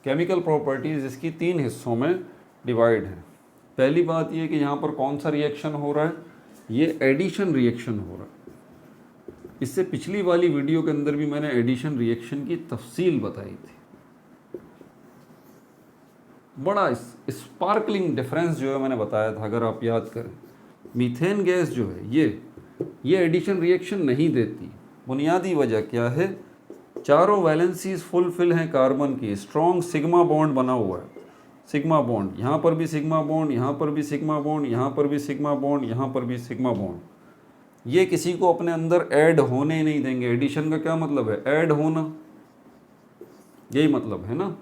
केमिकल प्रॉपर्टीज़ इसकी 3 हिस्सों में डिवाइड है। पहली बात ये कि यहाँ पर कौन सा रिएक्शन हो रहा है, ये एडिशन रिएक्शन हो रहा है। इससे पिछली वाली वीडियो के अंदर भी मैंने एडिशन रिएक्शन की तफसील बताई थी। बड़ा स्पार्कलिंग डिफरेंस जो है मैंने बताया था, अगर आप याद करें। मीथेन गैस जो है ये एडिशन रिएक्शन नहीं देती। बुनियादी वजह क्या है, चारों वैलेंसीज फुलफिल हैं कार्बन की, स्ट्रॉन्ग सिग्मा बॉन्ड बना हुआ है, सिग्मा बॉन्ड, यहाँ पर भी सिग्मा बॉन्ड, यहाँ पर भी सिग्मा बॉन्ड, यहाँ पर भी सिग्मा बॉन्ड, यहाँ पर भी सिग्मा बॉन्ड। ये किसी को अपने अंदर ऐड होने नहीं देंगे। एडिशन का क्या मतलब है, ऐड होना, यही मतलब है ना।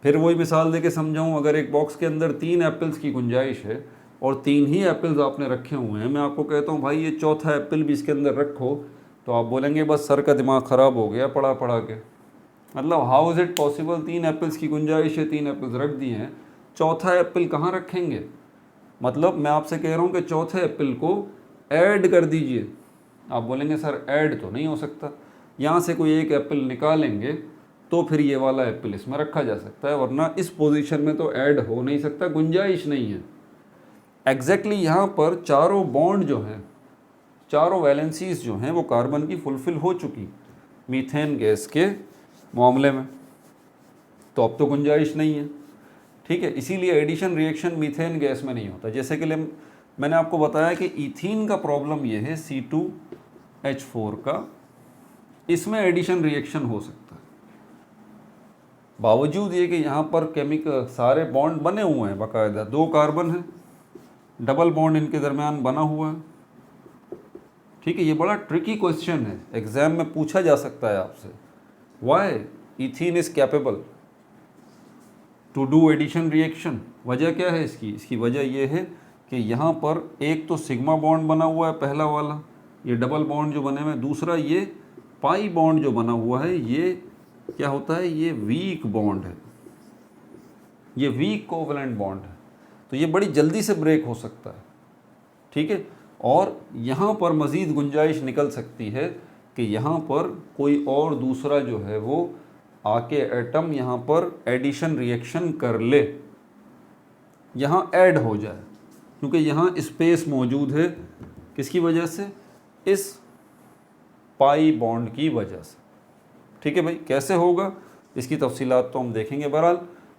फिर वही मिसाल देके समझाऊँ, अगर एक बॉक्स के अंदर 3 एप्पल्स की गुंजाइश है और 3 ही एप्पल्स आपने रखे हुए हैं, मैं आपको कहता हूँ भाई ये चौथा एप्पल भी इसके अंदर रखो, तो आप बोलेंगे बस सर का दिमाग ख़राब हो गया पढ़ा पढ़ा के। मतलब how is it possible, 3 apples की गुंजाइश है, 3 एप्पल्स रख दिए हैं, चौथा एप्पल कहाँ रखेंगे। मतलब मैं आपसे कह रहा हूँ कि चौथे एप्पल को ऐड कर दीजिए। आप बोलेंगे सर ऐड तो नहीं हो सकता, यहाँ से कोई एक एप्पल निकालेंगे तो फिर ये वाला एप्पल इसमें रखा जा सकता है, वरना इस पोजीशन में तो ऐड हो नहीं सकता, गुंजाइश नहीं है। एग्जैक्टली यहाँ पर चारों बॉन्ड जो हैं, चारों वैलेंसीज जो हैं वो कार्बन की फुलफिल हो चुकी मीथेन गैस के मामले में, तो अब तो गुंजाइश नहीं है। ठीक है, इसीलिए एडिशन रिएक्शन मीथेन गैस में नहीं होता। जैसे कि मैंने आपको बताया कि ईथीन का प्रॉब्लम ये है C2H4 का, इसमें एडिशन रिएक्शन हो सकता है, बावजूद ये कि यहाँ पर केमिकल सारे बॉन्ड बने हुए हैं, बाकायदा 2 कार्बन हैं, डबल बॉन्ड इनके दरमियान बना हुआ है। ठीक है, ये बड़ा ट्रिकी क्वेश्चन है, एग्जाम में पूछा जा सकता है आपसे, why ethene is capable to do addition reaction. वजह क्या है इसकी वजह ये है कि यहाँ पर एक तो सिग्मा बॉन्ड बना हुआ है, पहला वाला ये डबल बॉन्ड जो बने हुए हैं, दूसरा ये पाई बॉन्ड जो बना हुआ है, ये क्या होता है, ये वीक बॉन्ड है, ये वीक कोवलेंट बॉन्ड है, तो ये बड़ी जल्दी से ब्रेक हो सकता है। ठीक है, और यहाँ पर मज़ीद गुंजाइश निकल सकती है कि यहाँ पर कोई और दूसरा जो है वो आके एटम यहाँ पर एडिशन रिएक्शन कर ले, यहाँ ऐड हो जाए, क्योंकि यहाँ स्पेस मौजूद है, किसकी वजह से, इस पाई बॉन्ड की वजह से। ठीक है भाई, कैसे होगा इसकी तफसीलात तो हम देखेंगे। बहरहाल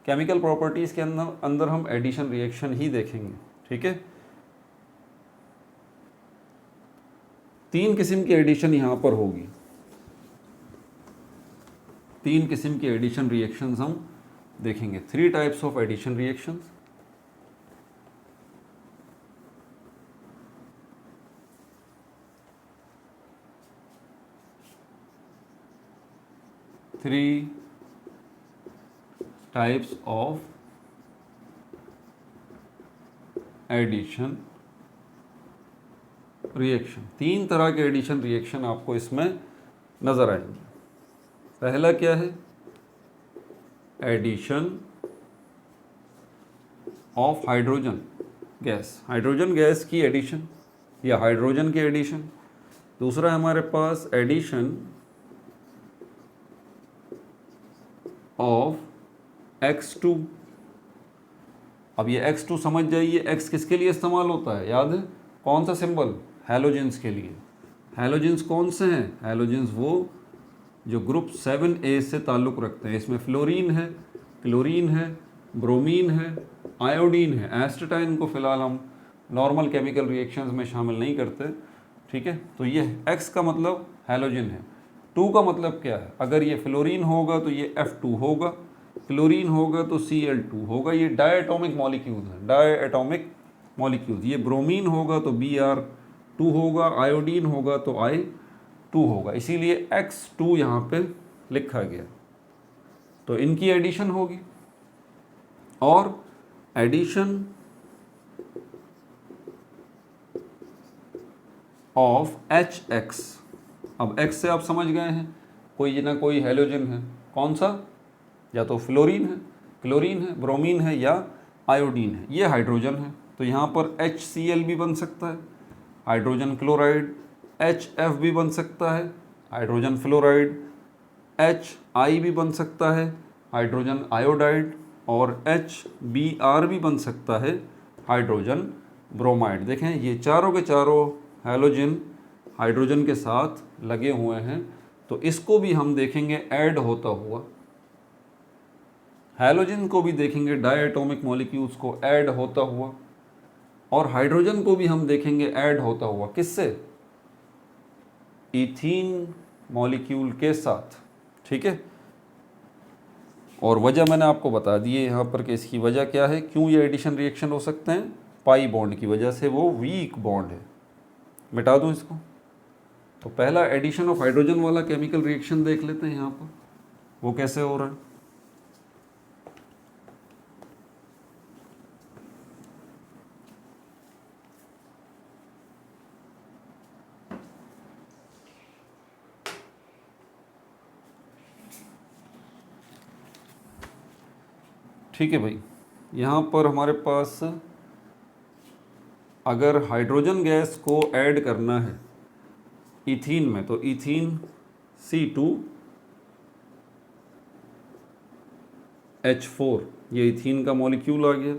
केमिकल प्रॉपर्टीज़ के अंदर हम एडिशन रिएक्शन ही देखेंगे। ठीक है, 3 किस्म की एडिशन यहाँ पर होगी, 3 किस्म की एडिशन रिएक्शंस हम देखेंगे, 3 types of addition reactions. Three types of addition reaction, 3 तरह के एडिशन रिएक्शन आपको इसमें नज़र आएंगे। पहला क्या है, addition of hydrogen gas, hydrogen gas की एडिशन या हाइड्रोजन की एडिशन। दूसरा है हमारे पास एडिशन ऑफ X2। अब ये X2 समझ जाइए, X किसके लिए इस्तेमाल होता है, याद है कौन सा सिंबल, हैलोजेंस के लिए। हैलोजेंस कौन से हैं, हैलोजेंस वो जो ग्रुप 7A से ताल्लुक़ रखते हैं। इसमें फ्लोरीन है, क्लोरीन है, ब्रोमीन है, आयोडीन है। एस्टेटाइन को फिलहाल हम नॉर्मल केमिकल रिएक्शंस में शामिल नहीं करते, ठीक है। तो ये X का मतलब हैलोजन है। 2 का मतलब क्या है, अगर ये फ्लोरीन होगा तो ये F2 होगा, क्लोरीन होगा तो Cl2 होगा। ये डायटोमिक मॉलिक्यूल है, डायटोमिक मॉलिक्यूल। ये ब्रोमीन होगा तो Br2 होगा, आयोडीन होगा तो I2 होगा, इसीलिए X2 यहाँ पे लिखा गया। तो इनकी एडिशन होगी, और एडिशन ऑफ HX। अब X से आप समझ गए हैं कोई ना कोई हैलोजन है, कौन सा, या तो फ्लोरीन है, क्लोरीन है, ब्रोमीन है या आयोडीन है। ये हाइड्रोजन है, तो यहाँ पर HCl भी बन सकता है, हाइड्रोजन क्लोराइड। HF भी बन सकता है, हाइड्रोजन फ्लोराइड। HI भी बन सकता है, हाइड्रोजन आयोडाइड। और HBr भी बन सकता है, हाइड्रोजन ब्रोमाइड। देखें ये चारों के चारों हैलोजन हाइड्रोजन के साथ लगे हुए हैं, तो इसको भी हम देखेंगे ऐड होता हुआ। हैलोजन को भी देखेंगे डायटोमिक मॉलिक्यूल्स को ऐड होता हुआ, और हाइड्रोजन को भी हम देखेंगे ऐड होता हुआ, किससे, इथीन मॉलिक्यूल के साथ, ठीक है। और वजह मैंने आपको बता दी है यहाँ पर कि इसकी वजह क्या है, क्यों ये एडिशन रिएक्शन हो सकते हैं, पाई बॉन्ड की वजह से, वो वीक बॉन्ड है। मिटा दूँ इसको। तो पहला एडिशन ऑफ हाइड्रोजन वाला केमिकल रिएक्शन देख लेते हैं यहाँ पर, वो कैसे हो रहा है। ठीक है भाई, यहाँ पर हमारे पास अगर हाइड्रोजन गैस को ऐड करना है इथीन में, तो इथीन C2H4, ये इथीन का मॉलिक्यूल आ गया,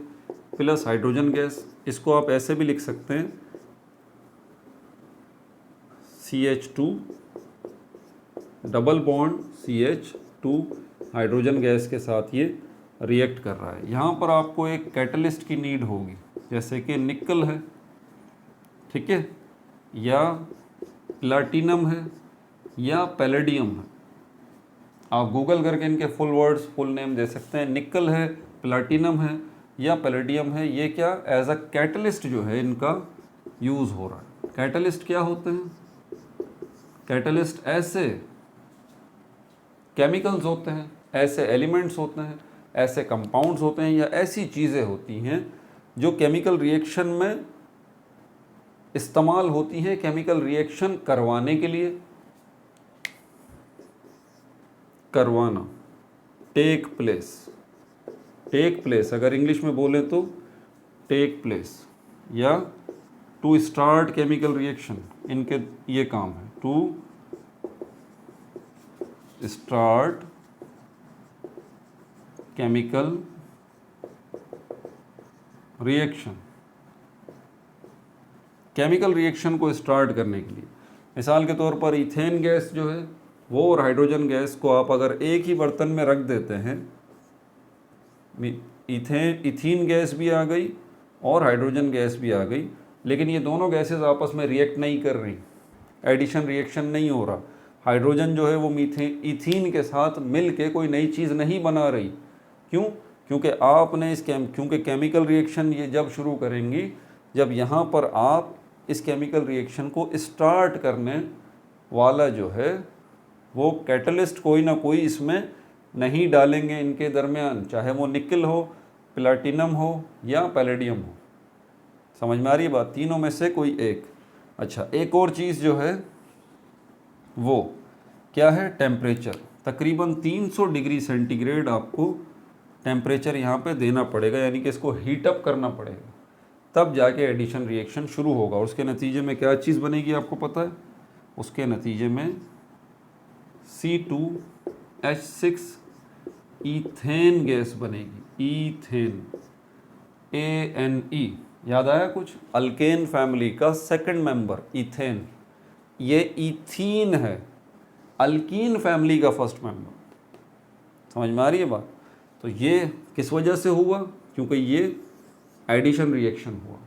प्लस हाइड्रोजन गैस। इसको आप ऐसे भी लिख सकते हैं, CH2 double bond CH2, hydrogen gas के साथ ये रिएक्ट कर रहा है। यहाँ पर आपको एक कैटलिस्ट की नीड होगी, जैसे कि निकल है, ठीक है, या प्लैटिनम है, या पैलेडियम है। आप गूगल करके इनके फुल वर्ड्स, फुल नेम दे सकते हैं। निकल है, प्लैटिनम है या पैलेडियम है, ये क्या एज अ कैटलिस्ट जो है इनका यूज़ हो रहा है। कैटलिस्ट क्या होते हैं, कैटलिस्ट ऐसे केमिकल्स होते हैं, ऐसे एलिमेंट्स होते हैं, ऐसे कंपाउंड्स होते हैं, या ऐसी चीज़ें होती हैं जो केमिकल रिएक्शन में इस्तेमाल होती हैं, केमिकल रिएक्शन करवाने के लिए, करवाना, टेक प्लेस। टेक प्लेस अगर इंग्लिश में बोलें तो टेक प्लेस, या टू स्टार्ट केमिकल रिएक्शन, इनके ये काम है, to start chemical reaction, chemical reaction को स्टार्ट करने के लिए। मिसाल के तौर पर इथेन गैस जो है वो और हाइड्रोजन गैस को आप अगर एक ही बर्तन में रख देते हैं, इथीन गैस भी आ गई और हाइड्रोजन गैस भी आ गई, लेकिन ये दोनों गैसेस आपस में रिएक्ट नहीं कर रही, एडिशन रिएक्शन नहीं हो रहा। हाइड्रोजन जो है वो इथीन के साथ मिल के कोई नई चीज़ नहीं बना रही। क्यों? क्योंकि आपने क्योंकि केमिकल रिएक्शन ये जब शुरू करेंगी जब यहाँ पर आप इस केमिकल रिएक्शन को स्टार्ट करने वाला जो है वो कैटलिस्ट कोई ना कोई इसमें नहीं डालेंगे इनके दरमियान, चाहे वो निकल हो, प्लैटिनम हो या पैलेडियम हो। समझ में आ रही है बात? तीनों में से कोई एक। अच्छा, एक और चीज़ जो है वो क्या है, टेम्परेचर। तकरीबन 300 डिग्री सेंटीग्रेड आपको टेम्परेचर यहाँ पे देना पड़ेगा, यानी कि इसको हीटअप करना पड़ेगा, तब जाके एडिशन रिएक्शन शुरू होगा। और उसके नतीजे में क्या चीज़ बनेगी आपको पता है? उसके नतीजे में C2H6 ईथेन गैस बनेगी, ईथेन, ANE। याद आया कुछ? अल्केन फैमिली का सेकंड मेंबर ईथेन, ये ईथीन है, अल्कीन फैमिली का फर्स्ट मेंबर। समझ में आ रही है बात? तो ये किस वजह से हुआ? क्योंकि ये एडिशन रिएक्शन हुआ,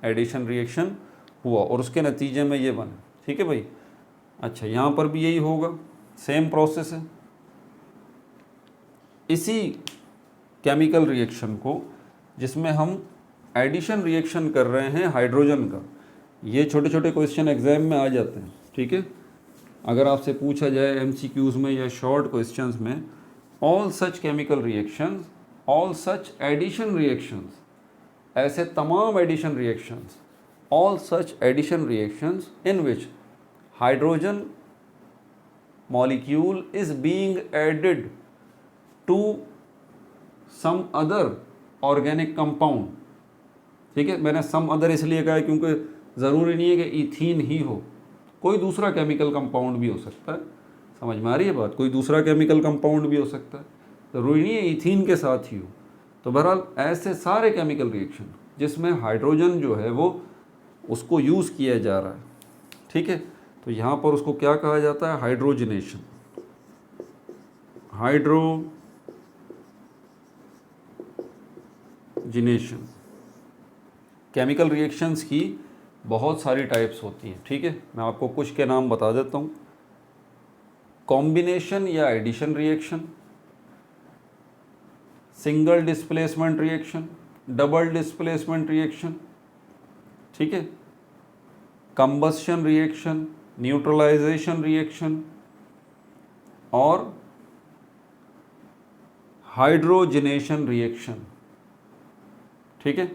एडिशन रिएक्शन हुआ और उसके नतीजे में ये बना। ठीक है भाई? अच्छा, यहाँ पर भी यही होगा, सेम प्रोसेस है। इसी केमिकल रिएक्शन को जिसमें हम एडिशन रिएक्शन कर रहे हैं हाइड्रोजन का, ये छोटे छोटे क्वेश्चन एग्जाम में आ जाते हैं। ठीक है? अगर आपसे पूछा जाए MCQs में या शॉर्ट क्वेश्चंस में, all such chemical reactions, all such addition reactions, ऐसे तमाम addition reactions, all such addition reactions in which hydrogen molecule is being added to some other organic compound. ठीक है? मैंने सम अदर इसलिए कहा है क्योंकि ज़रूरी नहीं है कि ईथीन ही हो, कोई दूसरा केमिकल कंपाउंड भी हो सकता है। समझ में आ रही है बात? कोई दूसरा केमिकल कंपाउंड भी हो सकता है, ज़रूरी नहीं है ईथीन के साथ ही हो। तो बहरहाल ऐसे सारे केमिकल रिएक्शन जिसमें हाइड्रोजन जो है वो उसको यूज़ किया जा रहा है। ठीक है? तो यहाँ पर उसको क्या कहा जाता है? हाइड्रोजनेशन। हाइड्रोजनेशन। केमिकल रिएक्शंस की बहुत सारी टाइप्स होती हैं। ठीक है? मैं आपको कुछ के नाम बता देता हूँ। कॉम्बिनेशन या addition reaction, single displacement reaction, double displacement reaction, ठीक है, कंबस्शन रिएक्शन, न्यूट्रलाइजेशन रिएक्शन और हाइड्रोजनेशन रिएक्शन। ठीक है?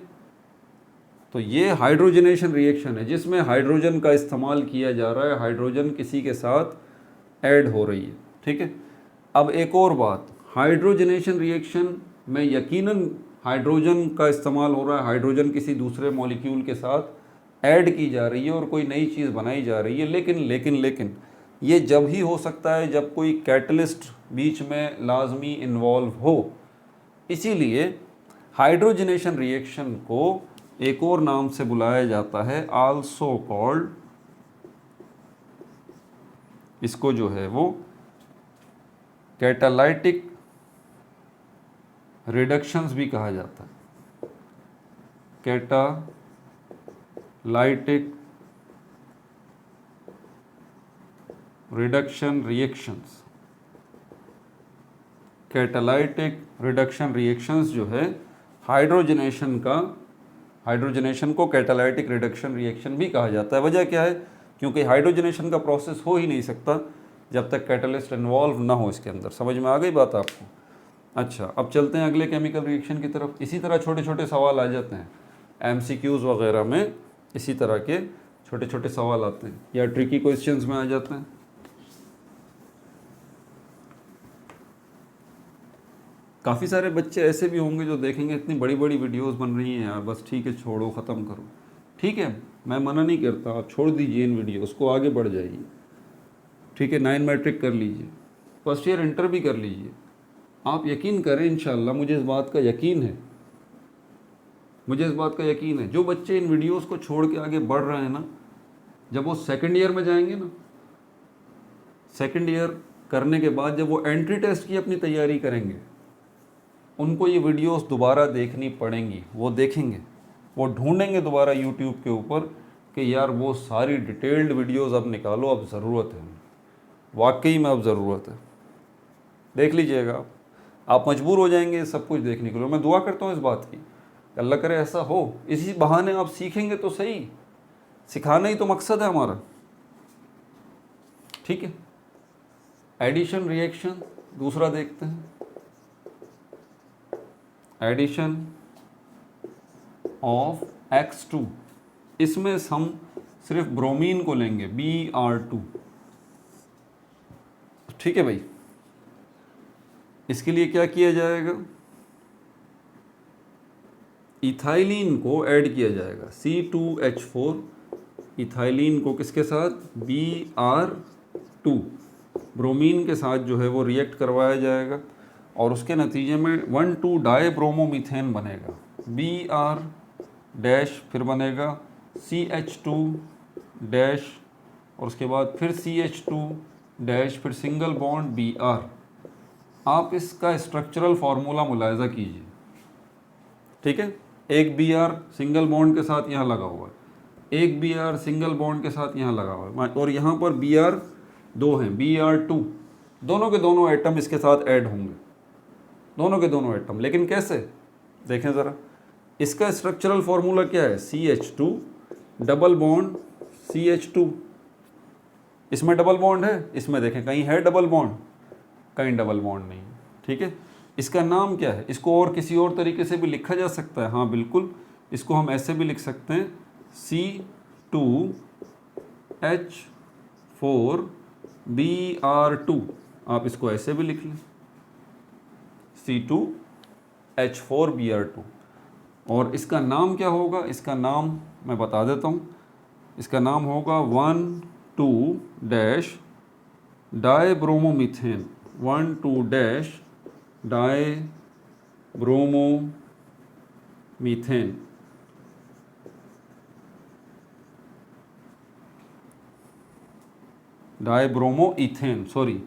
तो ये हाइड्रोजनेशन रिएक्शन है जिसमें हाइड्रोजन का इस्तेमाल किया जा रहा है, हाइड्रोजन किसी के साथ ऐड हो रही है। ठीक है? अब एक और बात, हाइड्रोजनेशन रिएक्शन में यकीनन हाइड्रोजन का इस्तेमाल हो रहा है, हाइड्रोजन किसी दूसरे मॉलिक्यूल के साथ ऐड की जा रही है और कोई नई चीज़ बनाई जा रही है। लेकिन ये जब ही हो सकता है जब कोई कैटलिस्ट बीच में लाजमी इन्वॉल्व हो। इसीलिए हाइड्रोजनेशन रिएक्शन को एक और नाम से बुलाया जाता है, आल्सो कॉल्ड, इसको जो है वो कैटालाइटिक रिडक्शंस भी कहा जाता है। Catalytic reduction reactions, catalytic reduction reactions जो है हाइड्रोजनेशन को कैटालाइटिक रिडक्शन रिएक्शन भी कहा जाता है। वजह क्या है? क्योंकि हाइड्रोजनेशन का प्रोसेस हो ही नहीं सकता जब तक कैटलिस्ट इन्वॉल्व ना हो इसके अंदर। समझ में आ गई बात आपको? अच्छा, अब चलते हैं अगले केमिकल रिएक्शन की तरफ। इसी तरह छोटे छोटे सवाल आ जाते हैं MCQs वगैरह में, इसी तरह के छोटे छोटे सवाल आते हैं या ट्रिकी क्वेश्चंस में आ जाते हैं। काफ़ी सारे बच्चे ऐसे भी होंगे जो देखेंगे इतनी बड़ी बड़ी वीडियोस बन रही हैं यार, बस ठीक है छोड़ो, ख़त्म करो। ठीक है, मैं मना नहीं करता, आप छोड़ दीजिए इन वीडियोस को, आगे बढ़ जाइए। ठीक है, 9 मैट्रिक कर लीजिए, फर्स्ट ईयर इंटर भी कर लीजिए। आप यकीन करें, इंशाल्लाह मुझे इस बात का यकीन है, जो बच्चे इन वीडियोस को छोड़ के आगे बढ़ रहे हैं ना, जब वो सेकंड ईयर में जाएंगे ना, सेकंड ईयर करने के बाद जब वो एंट्री टेस्ट की अपनी तैयारी करेंगे, उनको ये वीडियोस दोबारा देखनी पड़ेंगी। वो देखेंगे, वो ढूंढेंगे दोबारा यूट्यूब के ऊपर कि यार वो सारी डिटेल्ड वीडियोस अब निकालो, अब ज़रूरत है, वाकई में अब ज़रूरत है। देख लीजिएगा, आप मजबूर हो जाएंगे सब कुछ देखने के लिए। मैं दुआ करता हूँ इस बात की, अल्लाह करे ऐसा हो। इसी बहाने आप सीखेंगे तो सही, सिखाना ही तो मकसद है हमारा। ठीक है, एडिशन रिएक्शन दूसरा देखते हैं। एडिशन ऑफ X2, इसमें हम सिर्फ ब्रोमीन को लेंगे, Br2। ठीक है भाई, इसके लिए क्या किया जाएगा? इथाइलिन को ऐड किया जाएगा, C2H4 इथाइलिन को किसके साथ, Br2 ब्रोमीन के साथ जो है वो रिएक्ट करवाया जाएगा और उसके नतीजे में 1,2 डाईब्रोमोमीथेन बनेगा। Br डैश, फिर बनेगा CH2 डैश और उसके बाद फिर CH2 डैश, फिर सिंगल बॉन्ड Br। आप इसका स्ट्रक्चरल फार्मूला मुलाहिजा कीजिए, ठीक है। एक Br सिंगल बॉन्ड के साथ यहाँ लगा हुआ है, एक Br सिंगल बॉन्ड के साथ यहाँ लगा हुआ है और यहाँ पर Br दो हैं, Br2, दोनों के दोनों एटम इसके साथ ऐड होंगे, दोनों के दोनों एटम। लेकिन कैसे, देखें ज़रा, इसका स्ट्रक्चरल फार्मूला क्या है, CH2 डबल बॉन्ड CH2। इसमें डबल बॉन्ड है, इसमें देखें कहीं है डबल बॉन्ड, कहीं डबल बॉन्ड नहीं, ठीक है। इसका नाम क्या है, इसको और किसी और तरीके से भी लिखा जा सकता है, हाँ बिल्कुल, इसको हम ऐसे भी लिख सकते हैं C2H4Br2, आप इसको ऐसे भी लिख लें C2H4Br2। और इसका नाम क्या होगा, इसका नाम मैं बता देता हूँ, इसका नाम होगा 1,2 डैश डाईब्रोमोमीथेन, 1,2 डैश डाईब्रोमोमीथेन। डाईब्रोमोईथेन, सॉरी,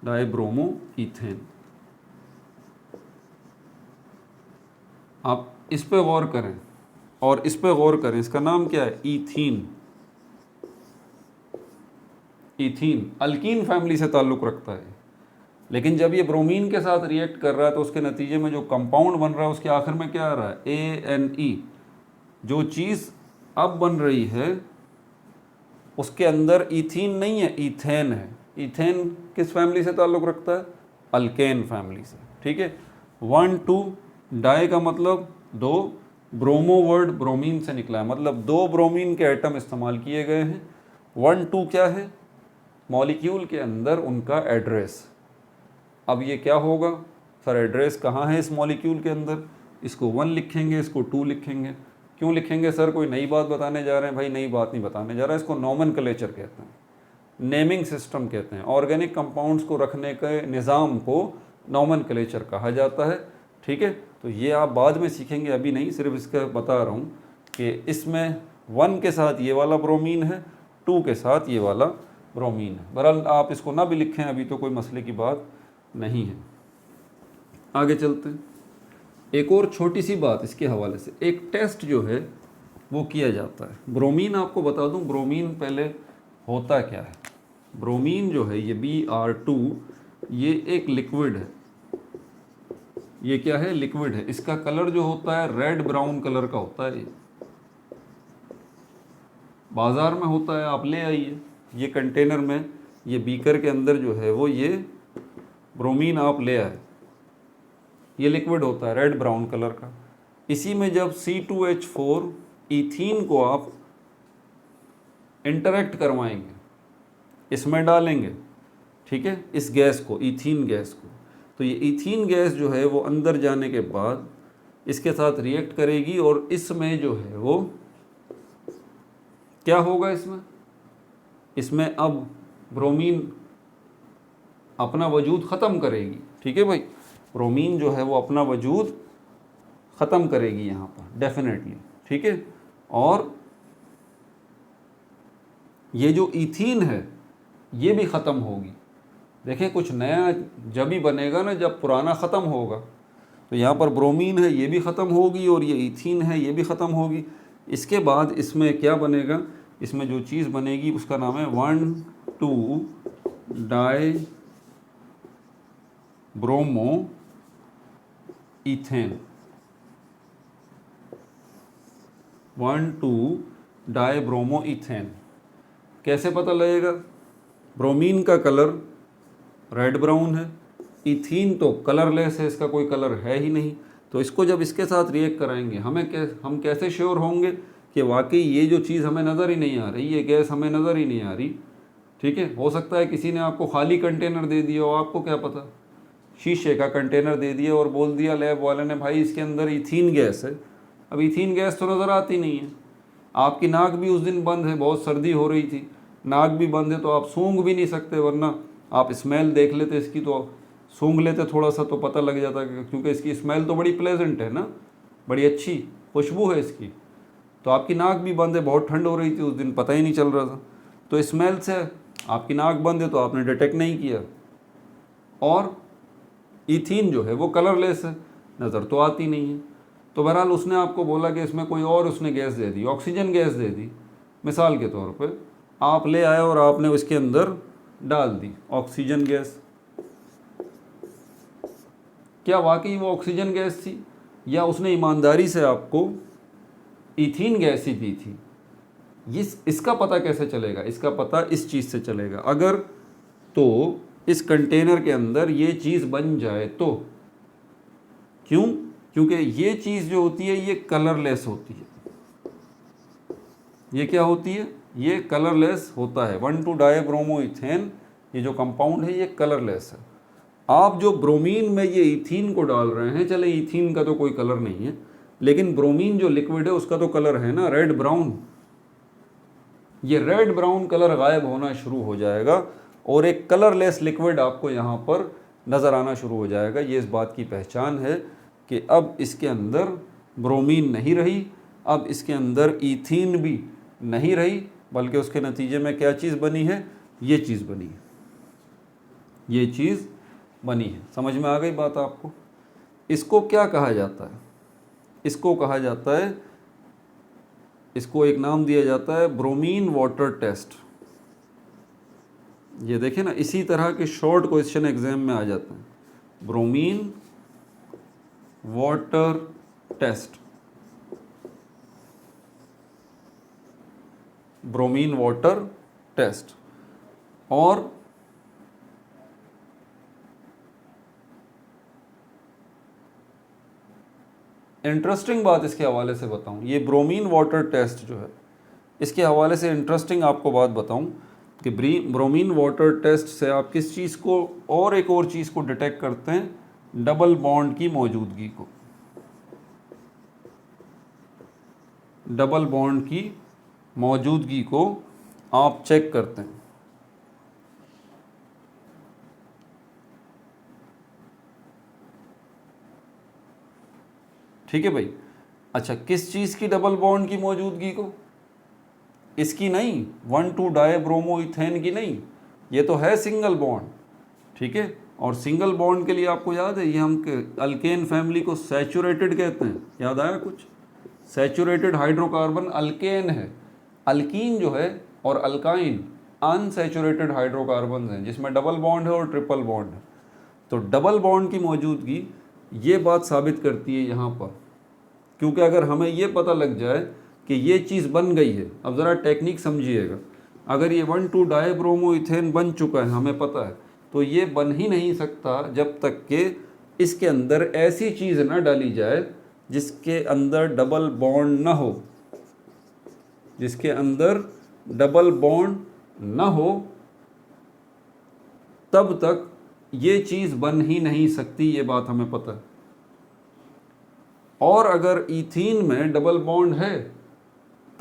डाईब्रोमोईथेन। आप इस पे गौर करें और इस पे गौर करें, इसका नाम क्या है, ईथीन। ईथीन अल्कीन फैमिली से ताल्लुक़ रखता है, लेकिन जब ये ब्रोमीन के साथ रिएक्ट कर रहा है तो उसके नतीजे में जो कंपाउंड बन रहा है उसके आखिर में क्या आ रहा है, ANE। जो चीज़ अब बन रही है उसके अंदर ईथीन नहीं है, ईथेन है। ईथेन किस फैमिली से ताल्लुक़ रखता है, अल्केन फैमिली से, ठीक है। 1,2 डाई का मतलब दो, ब्रोमो वर्ड ब्रोमीन से निकला है, मतलब दो ब्रोमीन के एटम इस्तेमाल किए गए हैं। 1,2 क्या है, मॉलिक्यूल के अंदर उनका एड्रेस। अब ये क्या होगा सर, एड्रेस कहाँ है इस मॉलिक्यूल के अंदर, इसको 1 लिखेंगे, इसको 2 लिखेंगे। क्यों लिखेंगे सर, कोई नई बात बताने जा रहे हैं? भाई नई बात नहीं बताने जा रहा है, इसको नॉमेनक्लेचर कहते हैं, नेमिंग सिस्टम कहते हैं। ऑर्गेनिक कंपाउंड्स को रखने के निज़ाम को नॉमेनक्लेचर कहा जाता है, ठीक है। तो ये आप बाद में सीखेंगे, अभी नहीं, सिर्फ इसका बता रहा हूँ कि इसमें 1 के साथ ये वाला ब्रोमीन है, 2 के साथ ये वाला ब्रोमीन है। बहरहाल आप इसको ना भी लिखें, अभी तो कोई मसले की बात नहीं है। आगे चलते हैं, एक और छोटी सी बात इसके हवाले से, एक टेस्ट जो है वो किया जाता है। ब्रोमीन आपको बता दूं, ब्रोमीन पहले होता क्या है। ब्रोमीन जो है ये Br2, ये एक लिक्विड है। ये क्या है, लिक्विड है। इसका कलर जो होता है रेड ब्राउन कलर का होता है। बाज़ार में होता है, आप ले आइए ये कंटेनर में, ये बीकर के अंदर जो है वो ये ब्रोमीन आप ले आए, ये लिक्विड होता है रेड ब्राउन कलर का। इसी में जब C2H4 ईथीन को आप इंटरेक्ट करवाएंगे, इसमें डालेंगे, ठीक है, इस गैस को, ईथीन गैस को, तो ये ईथीन गैस जो है वो अंदर जाने के बाद इसके साथ रिएक्ट करेगी और इसमें जो है वो क्या होगा, इसमें अब ब्रोमीन अपना वजूद ख़त्म करेगी, ठीक है भाई। ब्रोमीन जो है वो अपना वजूद ख़त्म करेगी यहाँ पर डेफिनेटली, ठीक है। और ये जो ईथीन है ये भी ख़त्म होगी। देखें, कुछ नया जब ही बनेगा ना, जब पुराना ख़त्म होगा, तो यहाँ पर ब्रोमीन है ये भी ख़त्म होगी और ये ईथीन है ये भी ख़त्म होगी। इसके बाद इसमें क्या बनेगा, इसमें जो चीज़ बनेगी उसका नाम है 1,2 die bromo ethane, 1,2 die bromo ethane. कैसे पता लगेगा, ब्रोमीन का कलर रेड ब्राउन है, ईथीन तो कलरलेस है, इसका कोई कलर है ही नहीं। तो इसको जब इसके साथ रिएक्ट कराएंगे, हम कैसे श्योर होंगे कि वाकई ये जो चीज़ हमें नज़र ही नहीं आ रही, ये गैस हमें नज़र ही नहीं आ रही, ठीक है। हो सकता है किसी ने आपको खाली कंटेनर दे दिया हो, आपको क्या पता, शीशे का कंटेनर दे दिया और बोल दिया लैब वाले ने, भाई इसके अंदर ईथीन गैस है। अब ईथीन गैस तो नज़र आती नहीं है। आपकी नाक भी उस दिन बंद है, बहुत सर्दी हो रही थी, नाक भी बंद है, तो आप सूंघ भी नहीं सकते, वरना आप स्मेल देख लेते इसकी, तो सूंघ लेते थोड़ा सा तो पता लग जाता, क्योंकि इसकी स्मेल तो बड़ी प्लेजेंट है ना, बड़ी अच्छी खुशबू है इसकी। तो आपकी नाक भी बंद है, बहुत ठंड हो रही थी उस दिन, पता ही नहीं चल रहा था, तो स्मेल से आपकी नाक बंद है तो आपने डिटेक्ट नहीं किया। और ईथीन जो है वो कलरलेस है, नज़र तो आती नहीं है। तो बहरहाल उसने आपको बोला कि इसमें कोई और उसने गैस दे दी, ऑक्सीजन गैस दे दी, मिसाल के तौर पे आप ले आए और आपने उसके अंदर डाल दी ऑक्सीजन गैस। क्या वाकई वो ऑक्सीजन गैस थी, या उसने ईमानदारी से आपको ईथीन गैस ही दी थी? इसका पता कैसे चलेगा? इसका पता इस चीज़ से चलेगा, अगर तो इस कंटेनर के अंदर ये चीज़ बन जाए तो। क्यों? क्योंकि ये चीज़ जो होती है ये कलरलेस होती है। ये क्या होती है? ये कलरलेस होता है। 1,2-डाइब्रोमोइथेन ये जो कंपाउंड है ये कलरलेस है। आप जो ब्रोमीन में ये इथीन को डाल रहे हैं, चले इथीन का तो कोई कलर नहीं है, लेकिन ब्रोमीन जो लिक्विड है उसका तो कलर है ना, रेड ब्राउन। ये रेड ब्राउन कलर गायब होना शुरू हो जाएगा और एक कलरलेस लिक्विड आपको यहाँ पर नज़र आना शुरू हो जाएगा। ये इस बात की पहचान है कि अब इसके अंदर ब्रोमीन नहीं रही, अब इसके अंदर ईथीन भी नहीं रही, बल्कि उसके नतीजे में क्या चीज़ बनी है? ये चीज़ बनी है, ये चीज़ बनी है। समझ में आ गई बात आपको? इसको क्या कहा जाता है? इसको कहा जाता है, इसको एक नाम दिया जाता है ब्रोमीन वाटर टेस्ट। ये देखें ना, इसी तरह के शॉर्ट क्वेश्चन एग्जाम में आ जाते हैं, bromine water test, bromine water test. और इंटरेस्टिंग बात इसके हवाले से बताऊं, ये ब्रोमीन वाटर टेस्ट जो है, इसके हवाले से इंटरेस्टिंग आपको बात बताऊं कि ब्रोमीन वाटर टेस्ट से आप किस चीज़ को और एक और चीज़ को डिटेक्ट करते हैं? डबल बॉन्ड की मौजूदगी को। डबल बॉन्ड की मौजूदगी को आप चेक करते हैं। ठीक है भाई। अच्छा, किस चीज़ की डबल बॉन्ड की मौजूदगी को? इसकी नहीं, 1,2-डाइब्रोमोइथेन की नहीं, ये तो है सिंगल बॉन्ड। ठीक है, और सिंगल बॉन्ड के लिए आपको याद है, ये हम अल्केन फैमिली को सैचुरेटेड कहते हैं, याद आया कुछ? सैचुरेटेड हाइड्रोकार्बन अल्केन है। अल्कीन जो है और अल्काइन अनसैचुरेटेड हाइड्रोकार्बन हैं जिसमें डबल बॉन्ड है और ट्रिपल बॉन्ड है। तो डबल बॉन्ड की मौजूदगी ये बात साबित करती है यहाँ पर, क्योंकि अगर हमें ये पता लग जाए कि ये चीज़ बन गई है, अब ज़रा टेक्निक समझिएगा, अगर ये 1,2-डाइब्रोमोइथेन बन चुका है, हमें पता है, तो ये बन ही नहीं सकता जब तक कि इसके अंदर ऐसी चीज़ ना डाली जाए जिसके अंदर डबल बॉन्ड ना हो, जिसके अंदर डबल बॉन्ड ना हो, तब तक ये चीज़ बन ही नहीं सकती, ये बात हमें पता है। और अगर ईथीन में डबल बॉन्ड है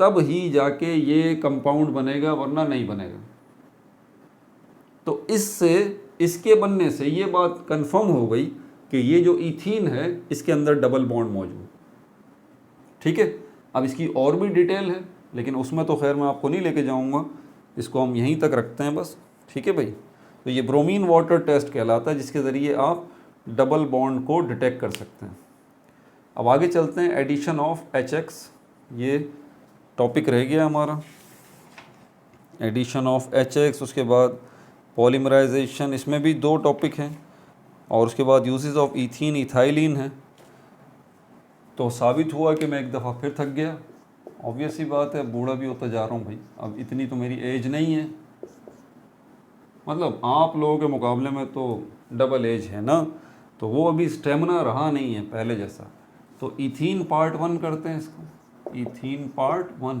तब ही जाके ये कंपाउंड बनेगा, वरना नहीं बनेगा। तो इससे, इसके बनने से ये बात कंफर्म हो गई कि ये जो ईथीन है इसके अंदर डबल बॉन्ड मौजूद। ठीक है, अब इसकी और भी डिटेल है, लेकिन उसमें तो खैर मैं आपको नहीं लेके जाऊंगा, इसको हम यहीं तक रखते हैं बस। ठीक है भाई, तो ये ब्रोमीन वाटर टेस्ट कहलाता है, जिसके ज़रिए आप डबल बॉन्ड को डिटेक्ट कर सकते हैं। अब आगे चलते हैं, एडिशन ऑफ HX, ये टॉपिक रह गया हमारा, एडिशन ऑफ HX। उसके बाद पॉलीमराइजेशन, इसमें भी 2 टॉपिक हैं, और उसके बाद यूजेस ऑफ ईथीन, इथाइलिन है। तो साबित हुआ कि मैं एक दफ़ा फिर थक गया, ऑब्वियस ही बात है, बूढ़ा भी होता जा रहा हूँ भाई, अब इतनी तो मेरी एज नहीं है, मतलब आप लोगों के मुकाबले में तो डबल एज है ना, तो वो अभी स्टेमिना रहा नहीं है पहले जैसा। तो ईथीन पार्ट 1 करते हैं इसको, ईथीन पार्ट 1।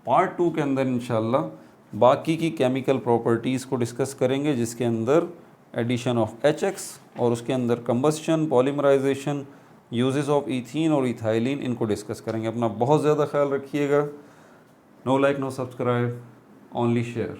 पार्ट 2 के अंदर इंशाल्लाह बाकी की केमिकल प्रॉपर्टीज़ को डिस्कस करेंगे, जिसके अंदर एडिशन ऑफ HX और उसके अंदर combustion, polymerisation, uses of ethene और इथाइलिन, इनको डिस्कस करेंगे। अपना बहुत ज़्यादा ख्याल रखिएगा। No like no subscribe, only share.